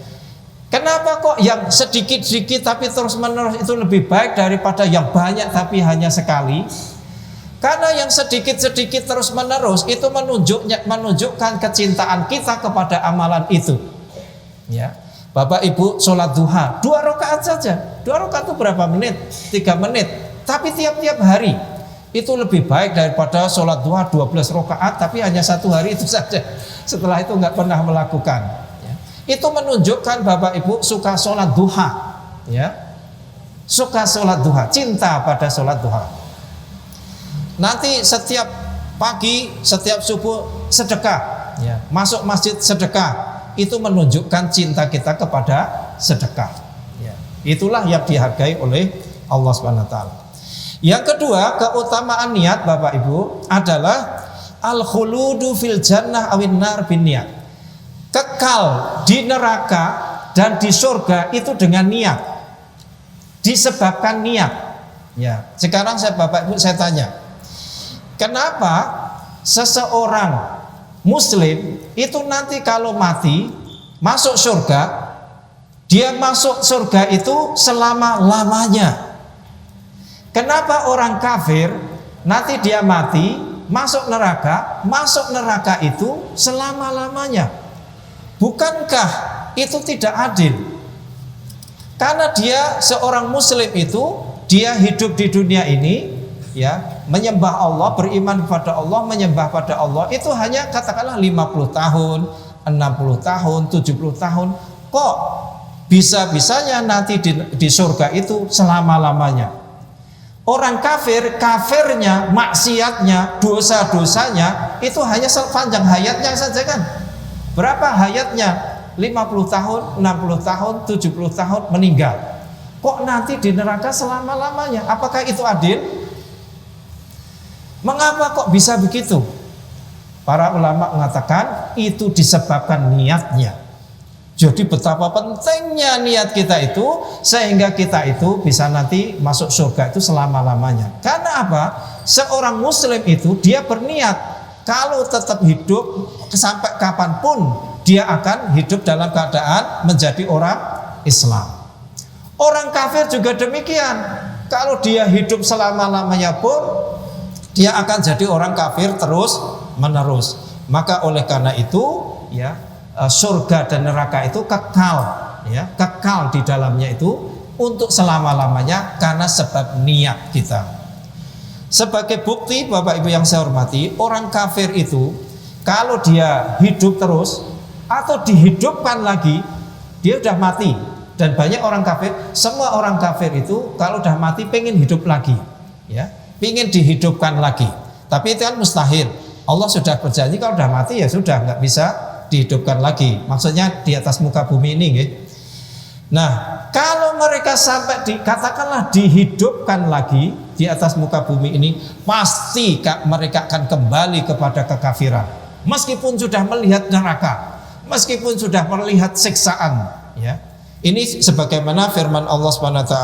Kenapa kok yang sedikit-sedikit tapi terus-menerus itu lebih baik daripada yang banyak tapi hanya sekali? Karena yang sedikit-sedikit terus-menerus itu menunjukkan kecintaan kita kepada amalan itu. Ya. Bapak Ibu sholat duha 2 rakaat saja. 2 rakaat itu berapa menit? 3 menit. Tapi tiap-tiap hari Itu lebih baik daripada sholat duha 12 rakaat tapi hanya 1 hari itu saja. Setelah itu nggak pernah melakukan. Ya. Itu menunjukkan Bapak Ibu suka sholat duha. Ya. Suka sholat duha, cinta pada sholat duha. Nanti setiap pagi, setiap subuh sedekah. Ya. Masuk masjid sedekah. Itu menunjukkan cinta kita kepada sedekah. Ya. Itulah yang dihargai oleh Allah SWT. Yang kedua, keutamaan niat Bapak Ibu adalah al-khuludu fil jannah awin nar bin niat. Kekal di neraka dan di surga itu dengan niat. Disebabkan niat. Ya, sekarang Bapak Ibu saya tanya. Kenapa seseorang muslim itu nanti kalau mati masuk surga, dia masuk surga itu selama-lamanya? Kenapa orang kafir nanti dia mati masuk neraka itu selama-lamanya? Bukankah itu tidak adil? Karena dia seorang muslim itu dia hidup di dunia ini ya, menyembah Allah, beriman kepada Allah, menyembah pada Allah itu hanya katakanlah 50 tahun, 60 tahun, 70 tahun. Kok bisa-bisanya nanti di surga itu selama-lamanya? Orang kafir, kafirnya, maksiatnya, dosa-dosanya itu hanya sepanjang hayatnya saja kan. Berapa hayatnya? 50 tahun, 60 tahun, 70 tahun meninggal. Kok nanti di neraka selama-lamanya? Apakah itu adil? Mengapa kok bisa begitu? Para ulama mengatakan itu disebabkan niatnya. Jadi betapa pentingnya niat kita itu sehingga kita itu bisa nanti masuk surga itu selama-lamanya. Karena apa? Seorang muslim itu dia berniat kalau tetap hidup sampai kapanpun dia akan hidup dalam keadaan menjadi orang Islam. Orang kafir juga demikian. Kalau dia hidup selama-lamanya pun dia akan jadi orang kafir terus menerus. Maka oleh karena itu ya, surga dan neraka itu kekal ya, kekal di dalamnya itu untuk selama-lamanya karena sebab niat kita. Sebagai bukti Bapak Ibu yang saya hormati, orang kafir itu kalau dia hidup terus atau dihidupkan lagi, dia sudah mati. Dan banyak orang kafir, semua orang kafir itu kalau sudah mati pengen hidup lagi ya, pengen dihidupkan lagi. Tapi itu kan mustahil. Allah sudah berjanji kalau sudah mati ya sudah, nggak bisa dihidupkan lagi. Maksudnya di atas muka bumi ini gitu. Nah, kalau mereka sampai katakanlah dihidupkan lagi di atas muka bumi ini, pasti mereka akan kembali kepada kekafiran. Meskipun sudah melihat neraka, meskipun sudah melihat siksaan, ya. Ini sebagaimana firman Allah SWT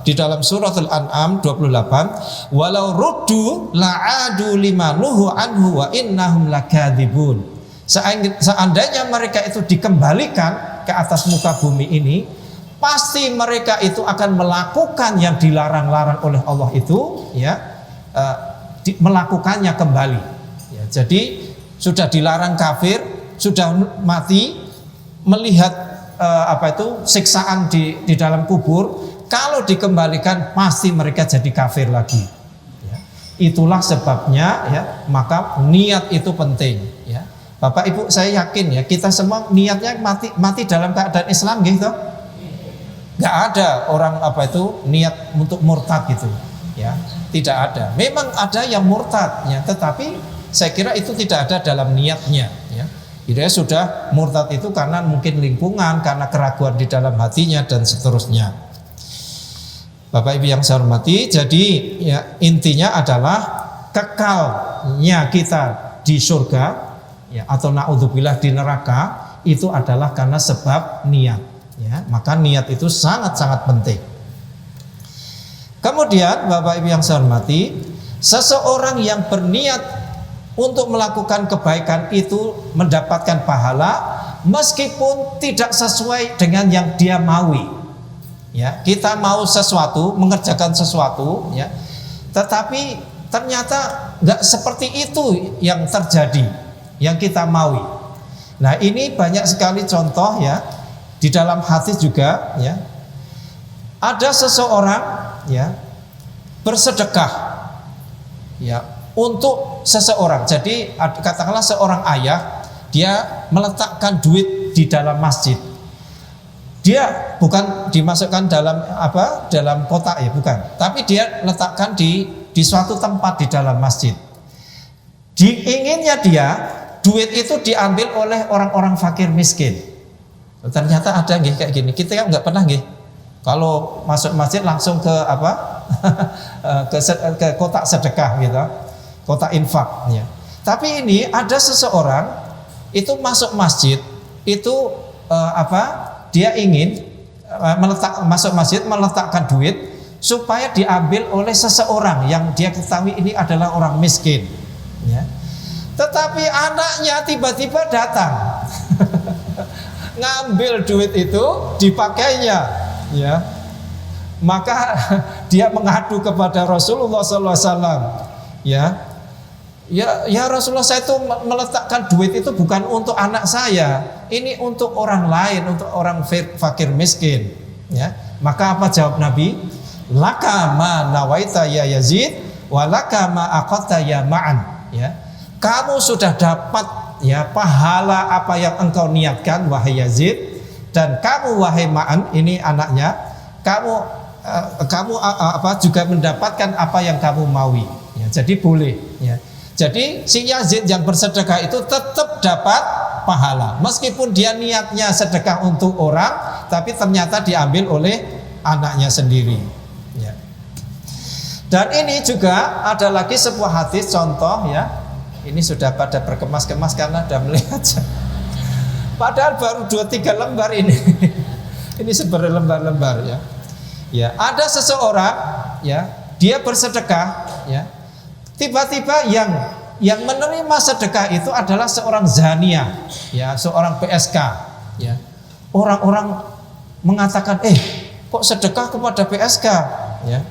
di dalam surat Al-An'am 28, walau ruddu la'adu lima nuhu anhu wa innahum lakadzibun. Seandainya mereka itu dikembalikan ke atas muka bumi ini, pasti mereka itu akan melakukan yang dilarang-larang oleh Allah itu, ya, melakukannya kembali. Ya, jadi sudah dilarang kafir, sudah mati, melihat siksaan di dalam kubur, kalau dikembalikan pasti mereka jadi kafir lagi. Ya. Itulah sebabnya, ya, maka niat itu penting. Ya. Bapak Ibu saya yakin ya kita semua niatnya mati dalam keadaan Islam gitu. Nggak ada orang niat untuk murtad gitu. Ya, tidak ada. Memang ada yang murtad, ya, tetapi saya kira itu tidak ada dalam niatnya. Ya. Dia sudah murtad itu karena mungkin lingkungan, karena keraguan di dalam hatinya dan seterusnya. Bapak Ibu yang saya hormati, jadi ya, intinya adalah kekalnya kita di surga, ya, atau naudzubillah di neraka itu adalah karena sebab niat. Ya, maka niat itu sangat-sangat penting. Kemudian Bapak Ibu yang saya hormati, seseorang yang berniat untuk melakukan kebaikan itu mendapatkan pahala meskipun tidak sesuai dengan yang dia maui. Ya, kita mau sesuatu, mengerjakan sesuatu, ya, tetapi ternyata nggak seperti itu yang terjadi, yang kita maui. Nah, ini banyak sekali contoh ya di dalam hadis juga, ya. Ada seseorang ya bersedekah ya untuk seseorang. Jadi katakanlah seorang ayah, dia meletakkan duit di dalam masjid. Dia bukan dimasukkan dalam kotak ya, bukan. Tapi dia letakkan di suatu tempat di dalam masjid. Diinginnya dia duit itu diambil oleh orang-orang fakir miskin. Ternyata ada nggih kayak gini. Kita kan nggak pernah nggih. Kalau masuk masjid langsung ke ke kotak sedekah gitu, kotak infak ya. Tapi ini ada seseorang itu masuk masjid itu dia ingin masuk masjid meletakkan duit supaya diambil oleh seseorang yang dia ketahui ini adalah orang miskin ya. Tetapi anaknya tiba-tiba datang ngambil duit itu, dipakainya ya. Maka dia mengadu kepada Rasulullah SAW ya. Ya Rasulullah, saya itu meletakkan duit itu bukan untuk anak saya, ini untuk orang lain, untuk orang fakir miskin ya. Maka apa jawab Nabi? Laka ma nawaita ya Yazid, walaka ma aqatta ya Ma'an ya. Kamu sudah dapat ya pahala apa yang engkau niatkan wahai Yazid, dan kamu wahai Ma'an, ini anaknya, kamu juga mendapatkan apa yang kamu maui ya. Jadi boleh ya. Jadi si Yazid yang bersedekah itu tetap dapat pahala meskipun dia niatnya sedekah untuk orang, tapi ternyata diambil oleh anaknya sendiri ya. Dan ini juga ada lagi sebuah hadis contoh ya. Ini sudah pada berkemas-kemas karena sudah melihat. Padahal baru 2-3 lembar ini. Ini seberlembar-lembar ya. Ya, ada seseorang ya, dia bersedekah ya. Tiba-tiba yang menerima sedekah itu adalah seorang zania, ya, seorang PSK, ya. Orang-orang mengatakan, kok sedekah kepada PSK, ya.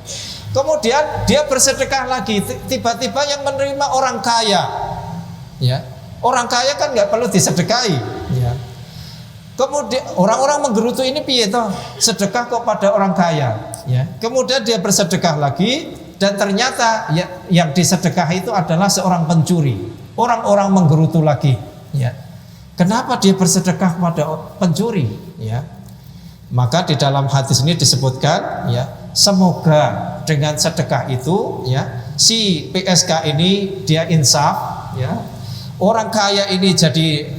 Kemudian dia bersedekah lagi, tiba-tiba yang menerima orang kaya, ya. Orang kaya kan nggak perlu disedekahi, ya. Kemudian orang-orang menggerutu, ini piye toh sedekah kok pada orang kaya, ya. Kemudian dia bersedekah lagi. Dan ternyata yang disedekah itu adalah seorang pencuri. Orang-orang menggerutu lagi ya. Kenapa dia bersedekah kepada pencuri ya? Maka di dalam hadis ini disebutkan ya, semoga dengan sedekah itu ya, si PSK ini dia insaf ya. Orang kaya ini jadi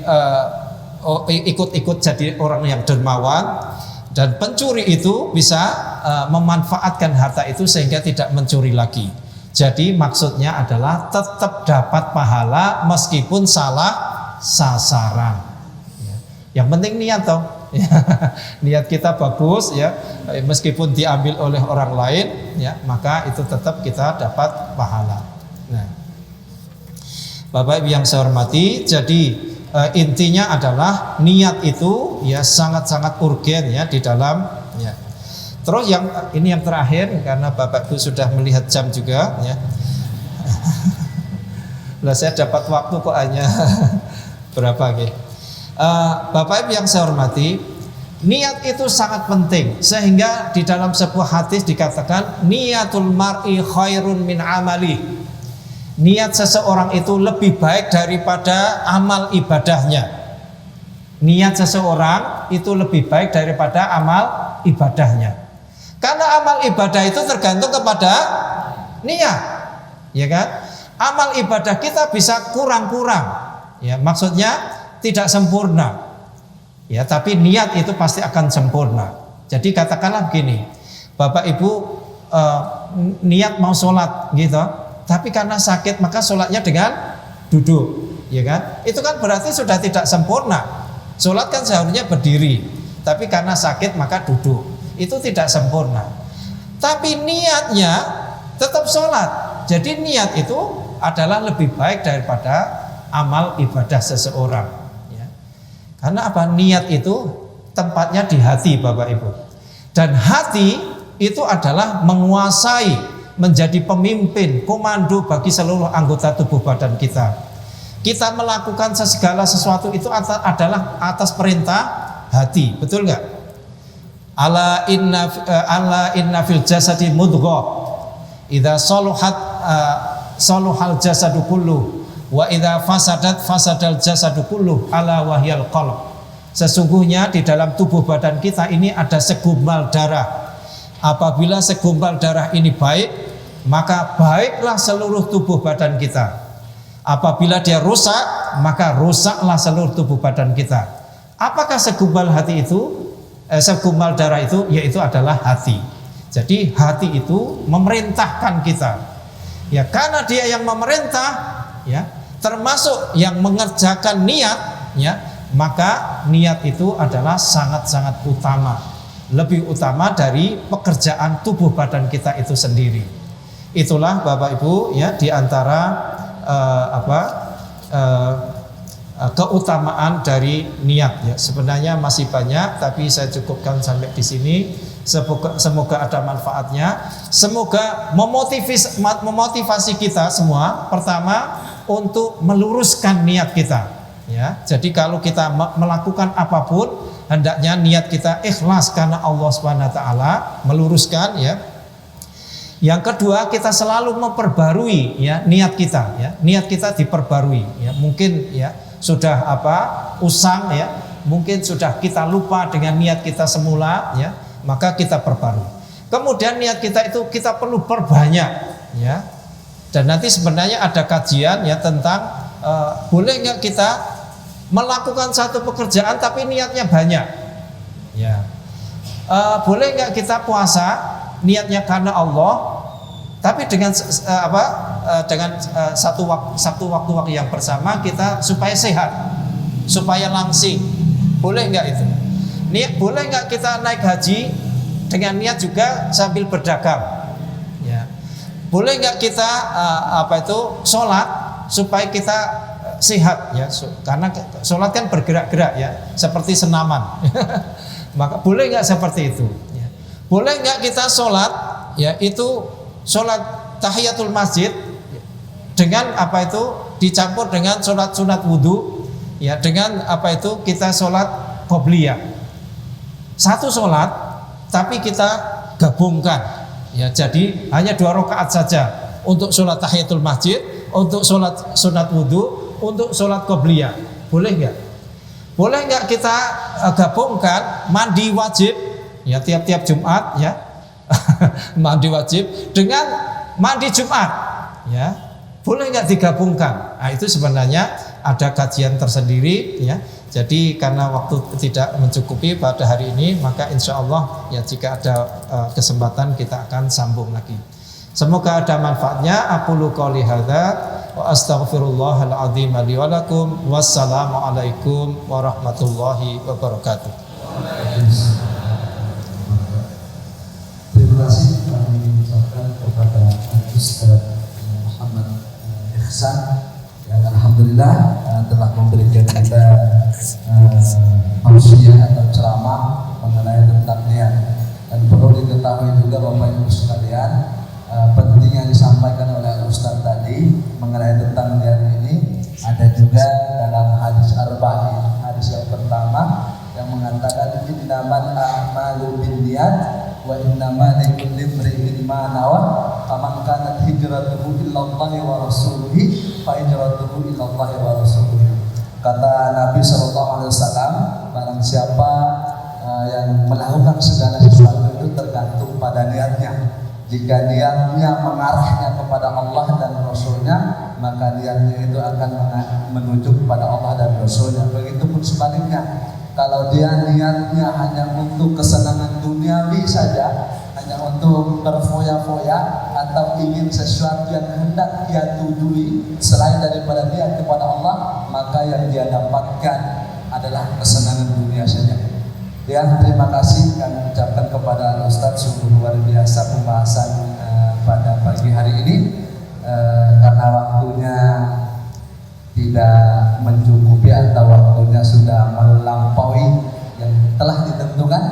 ikut-ikut jadi orang yang dermawan. Dan pencuri itu bisa memanfaatkan harta itu sehingga tidak mencuri lagi. Jadi maksudnya adalah tetap dapat pahala meskipun salah sasaran. Ya. Yang penting niat toh. Ya. Niat kita bagus ya, meskipun diambil oleh orang lain ya, maka itu tetap kita dapat pahala. Nah, Bapak Ibu yang saya hormati, jadi intinya adalah niat itu ya sangat-sangat urgen ya di dalam ya. Terus yang terakhir, karena Bapak Ibu sudah melihat jam juga ya. Lah saya dapat waktu kok hanya berapa gitu. Bapak Ibu yang saya hormati, niat itu sangat penting sehingga di dalam sebuah hadis dikatakan niatul mar'i khairun min amali. Niat seseorang itu lebih baik daripada amal ibadahnya. Niat seseorang itu lebih baik daripada amal ibadahnya. Karena amal ibadah itu tergantung kepada niat, ya kan? Amal ibadah kita bisa kurang-kurang, ya, maksudnya tidak sempurna, ya, tapi niat itu pasti akan sempurna. Jadi katakanlah begini, Bapak Ibu niat mau sholat gitu. Tapi karena sakit maka sholatnya dengan duduk, ya kan? Itu kan berarti sudah tidak sempurna. Sholat kan seharusnya berdiri, tapi karena sakit maka duduk. Itu tidak sempurna. Tapi niatnya tetap sholat. Jadi niat itu adalah lebih baik daripada amal ibadah seseorang. Ya. Karena apa? Niat itu tempatnya di hati, Bapak Ibu. Dan hati itu adalah menguasai, menjadi pemimpin, komando bagi seluruh anggota tubuh badan kita. Kita melakukan segala sesuatu itu adalah atas perintah hati, betul nggak? Ala inna fil jasadi mudghah idza saluhat saluhal jasadu kullu wa idza fasadat fasadal jasadu kullu ala wahyal qalb. Sesungguhnya di dalam tubuh badan kita ini ada segumpal darah. Apabila segumpal darah ini baik, maka baiklah seluruh tubuh badan kita. Apabila dia rusak, maka rusaklah seluruh tubuh badan kita. Apakah segumpal hati itu? Segumpal darah itu, yaitu adalah hati. Jadi hati itu memerintahkan kita. Ya, karena dia yang memerintah, ya, termasuk yang mengerjakan niat, ya, maka niat itu adalah sangat-sangat utama, lebih utama dari pekerjaan tubuh badan kita itu sendiri. Itulah Bapak Ibu, ya, di antara keutamaan dari niat, ya. Sebenarnya masih banyak, tapi saya cukupkan sampai di sini. Semoga ada manfaatnya. Semoga memotivasi kita semua. Pertama, untuk meluruskan niat kita. Ya, jadi kalau kita melakukan apapun, hendaknya niat kita ikhlas karena Allah Subhanahu wa taala, meluruskan, ya. Yang kedua, kita selalu memperbarui, ya, niat kita, ya. Niat kita diperbarui, ya. Mungkin, ya, sudah usang, ya. Mungkin sudah kita lupa dengan niat kita semula, ya. Maka kita perbarui. Kemudian niat kita itu kita perlu perbanyak, ya. Dan nanti sebenarnya ada kajian, ya, tentang boleh nggak kita melakukan satu pekerjaan tapi niatnya banyak, ya. Boleh nggak kita puasa niatnya karena Allah tapi dengan satu waktu yang bersama kita supaya sehat, supaya langsing. Boleh nggak itu? Niat, boleh nggak kita naik haji dengan niat juga sambil berdagang, ya. Boleh nggak kita sholat supaya kita sehat, ya, karena sholat kan bergerak-gerak, ya, seperti senaman. Maka boleh nggak seperti itu, ya. Boleh nggak kita sholat, ya, itu sholat tahiyatul masjid dengan dicampur dengan sholat sunat wudhu, ya, dengan kita sholat qobliyah. Satu sholat tapi kita gabungkan, ya, jadi hanya 2 rakaat saja untuk sholat tahiyatul masjid, untuk sholat sunat wudhu, untuk sholat qobliyah. Boleh nggak? Boleh nggak kita gabungkan mandi wajib, ya, tiap-tiap Jumat, ya, mandi wajib dengan mandi Jumat, ya, boleh nggak digabungkan? Nah, itu sebenarnya ada kajian tersendiri, ya. Jadi karena waktu tidak mencukupi pada hari ini, maka insya Allah, ya, jika ada kesempatan kita akan sambung lagi. Semoga ada manfaatnya. Aqulu qouli hadza wa astaghfirullahal azim li wa lakum. Wassalamu alaikum warahmatullahi wabarakatuh. Terima kasih kami ucapkan kepada Ustaz Muhammad Ihsan yang alhamdulillah telah memberikan kita tausiah atau ceramah mengenai tentang niat. Dan perlu diketahui juga Bapak Ibu sekalian, penting yang disampaikan oleh Ustaz tadi mengenai tentang niat ini ada juga dalam hadis arba'in. Hadis yang pertama yang mengatakan innamal a'malu binniyat wa innama likulli imri'in ma nawa faman kanat hijratuhu ila Allah wa rasulihi fa hijratuhu ila Allah wa rasulihi. Kata Nabi SAW, barang siapa yang melakukan segala sesuatu itu tergantung pada niatnya. Jika niatnya mengarahnya kepada Allah dan Rasulnya, maka niatnya itu akan menuju kepada Allah dan Rasulnya. Begitupun sebaliknya, kalau dia niatnya hanya untuk kesenangan duniawi saja, hanya untuk berfoya-foya atau ingin sesuatu yang hendak dia tujui selain daripada niat kepada Allah, maka yang dia dapatkan adalah kesenangan dunia saja. Ya, terima kasih kami ucapkan kepada Ustaz, sungguh luar biasa pembahasan pada pagi hari ini. Karena waktunya tidak mencukupi atau waktunya sudah melampaui yang telah ditentukan,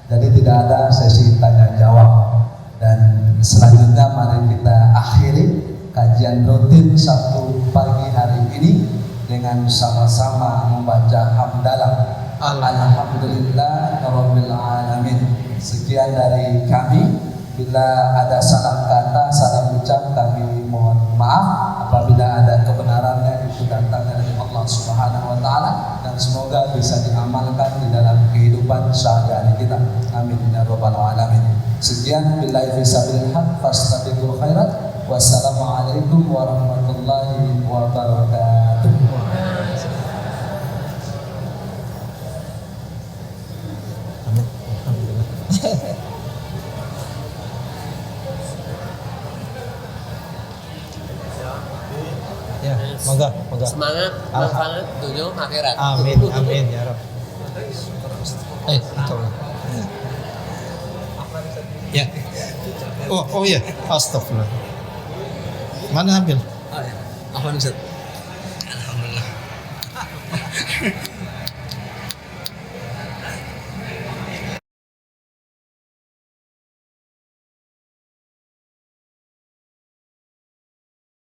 jadi tidak ada sesi tanya jawab. Dan selanjutnya mari kita akhiri kajian rutin Sabtu pagi hari ini dengan sama-sama membaca hamdalah. Alhamdulillah Rabbil Alamin. Sekian dari kami. Bila ada salah kata, salah ucap, kami mohon maaf. Apabila ada kebenarannya, itu datang dari Allah Subhanahu wa Ta'ala, dan semoga bisa diamalkan di dalam kehidupan sehari-hari kita. Amin ya rabbal alamin. Sekian, billahi fisabilil haq, fastabiqul khairat. Wassalamualaikum warahmatullahi wabarakatuh. Amin. Alhamdulillah. Ya, monggo. Semangat, manfaat dunia akhirat. Amin, amin ya Rabb. Betul. Ya. Oh ya, astagfirullah. Mana ambil? Apa nih, Alhamdulillah.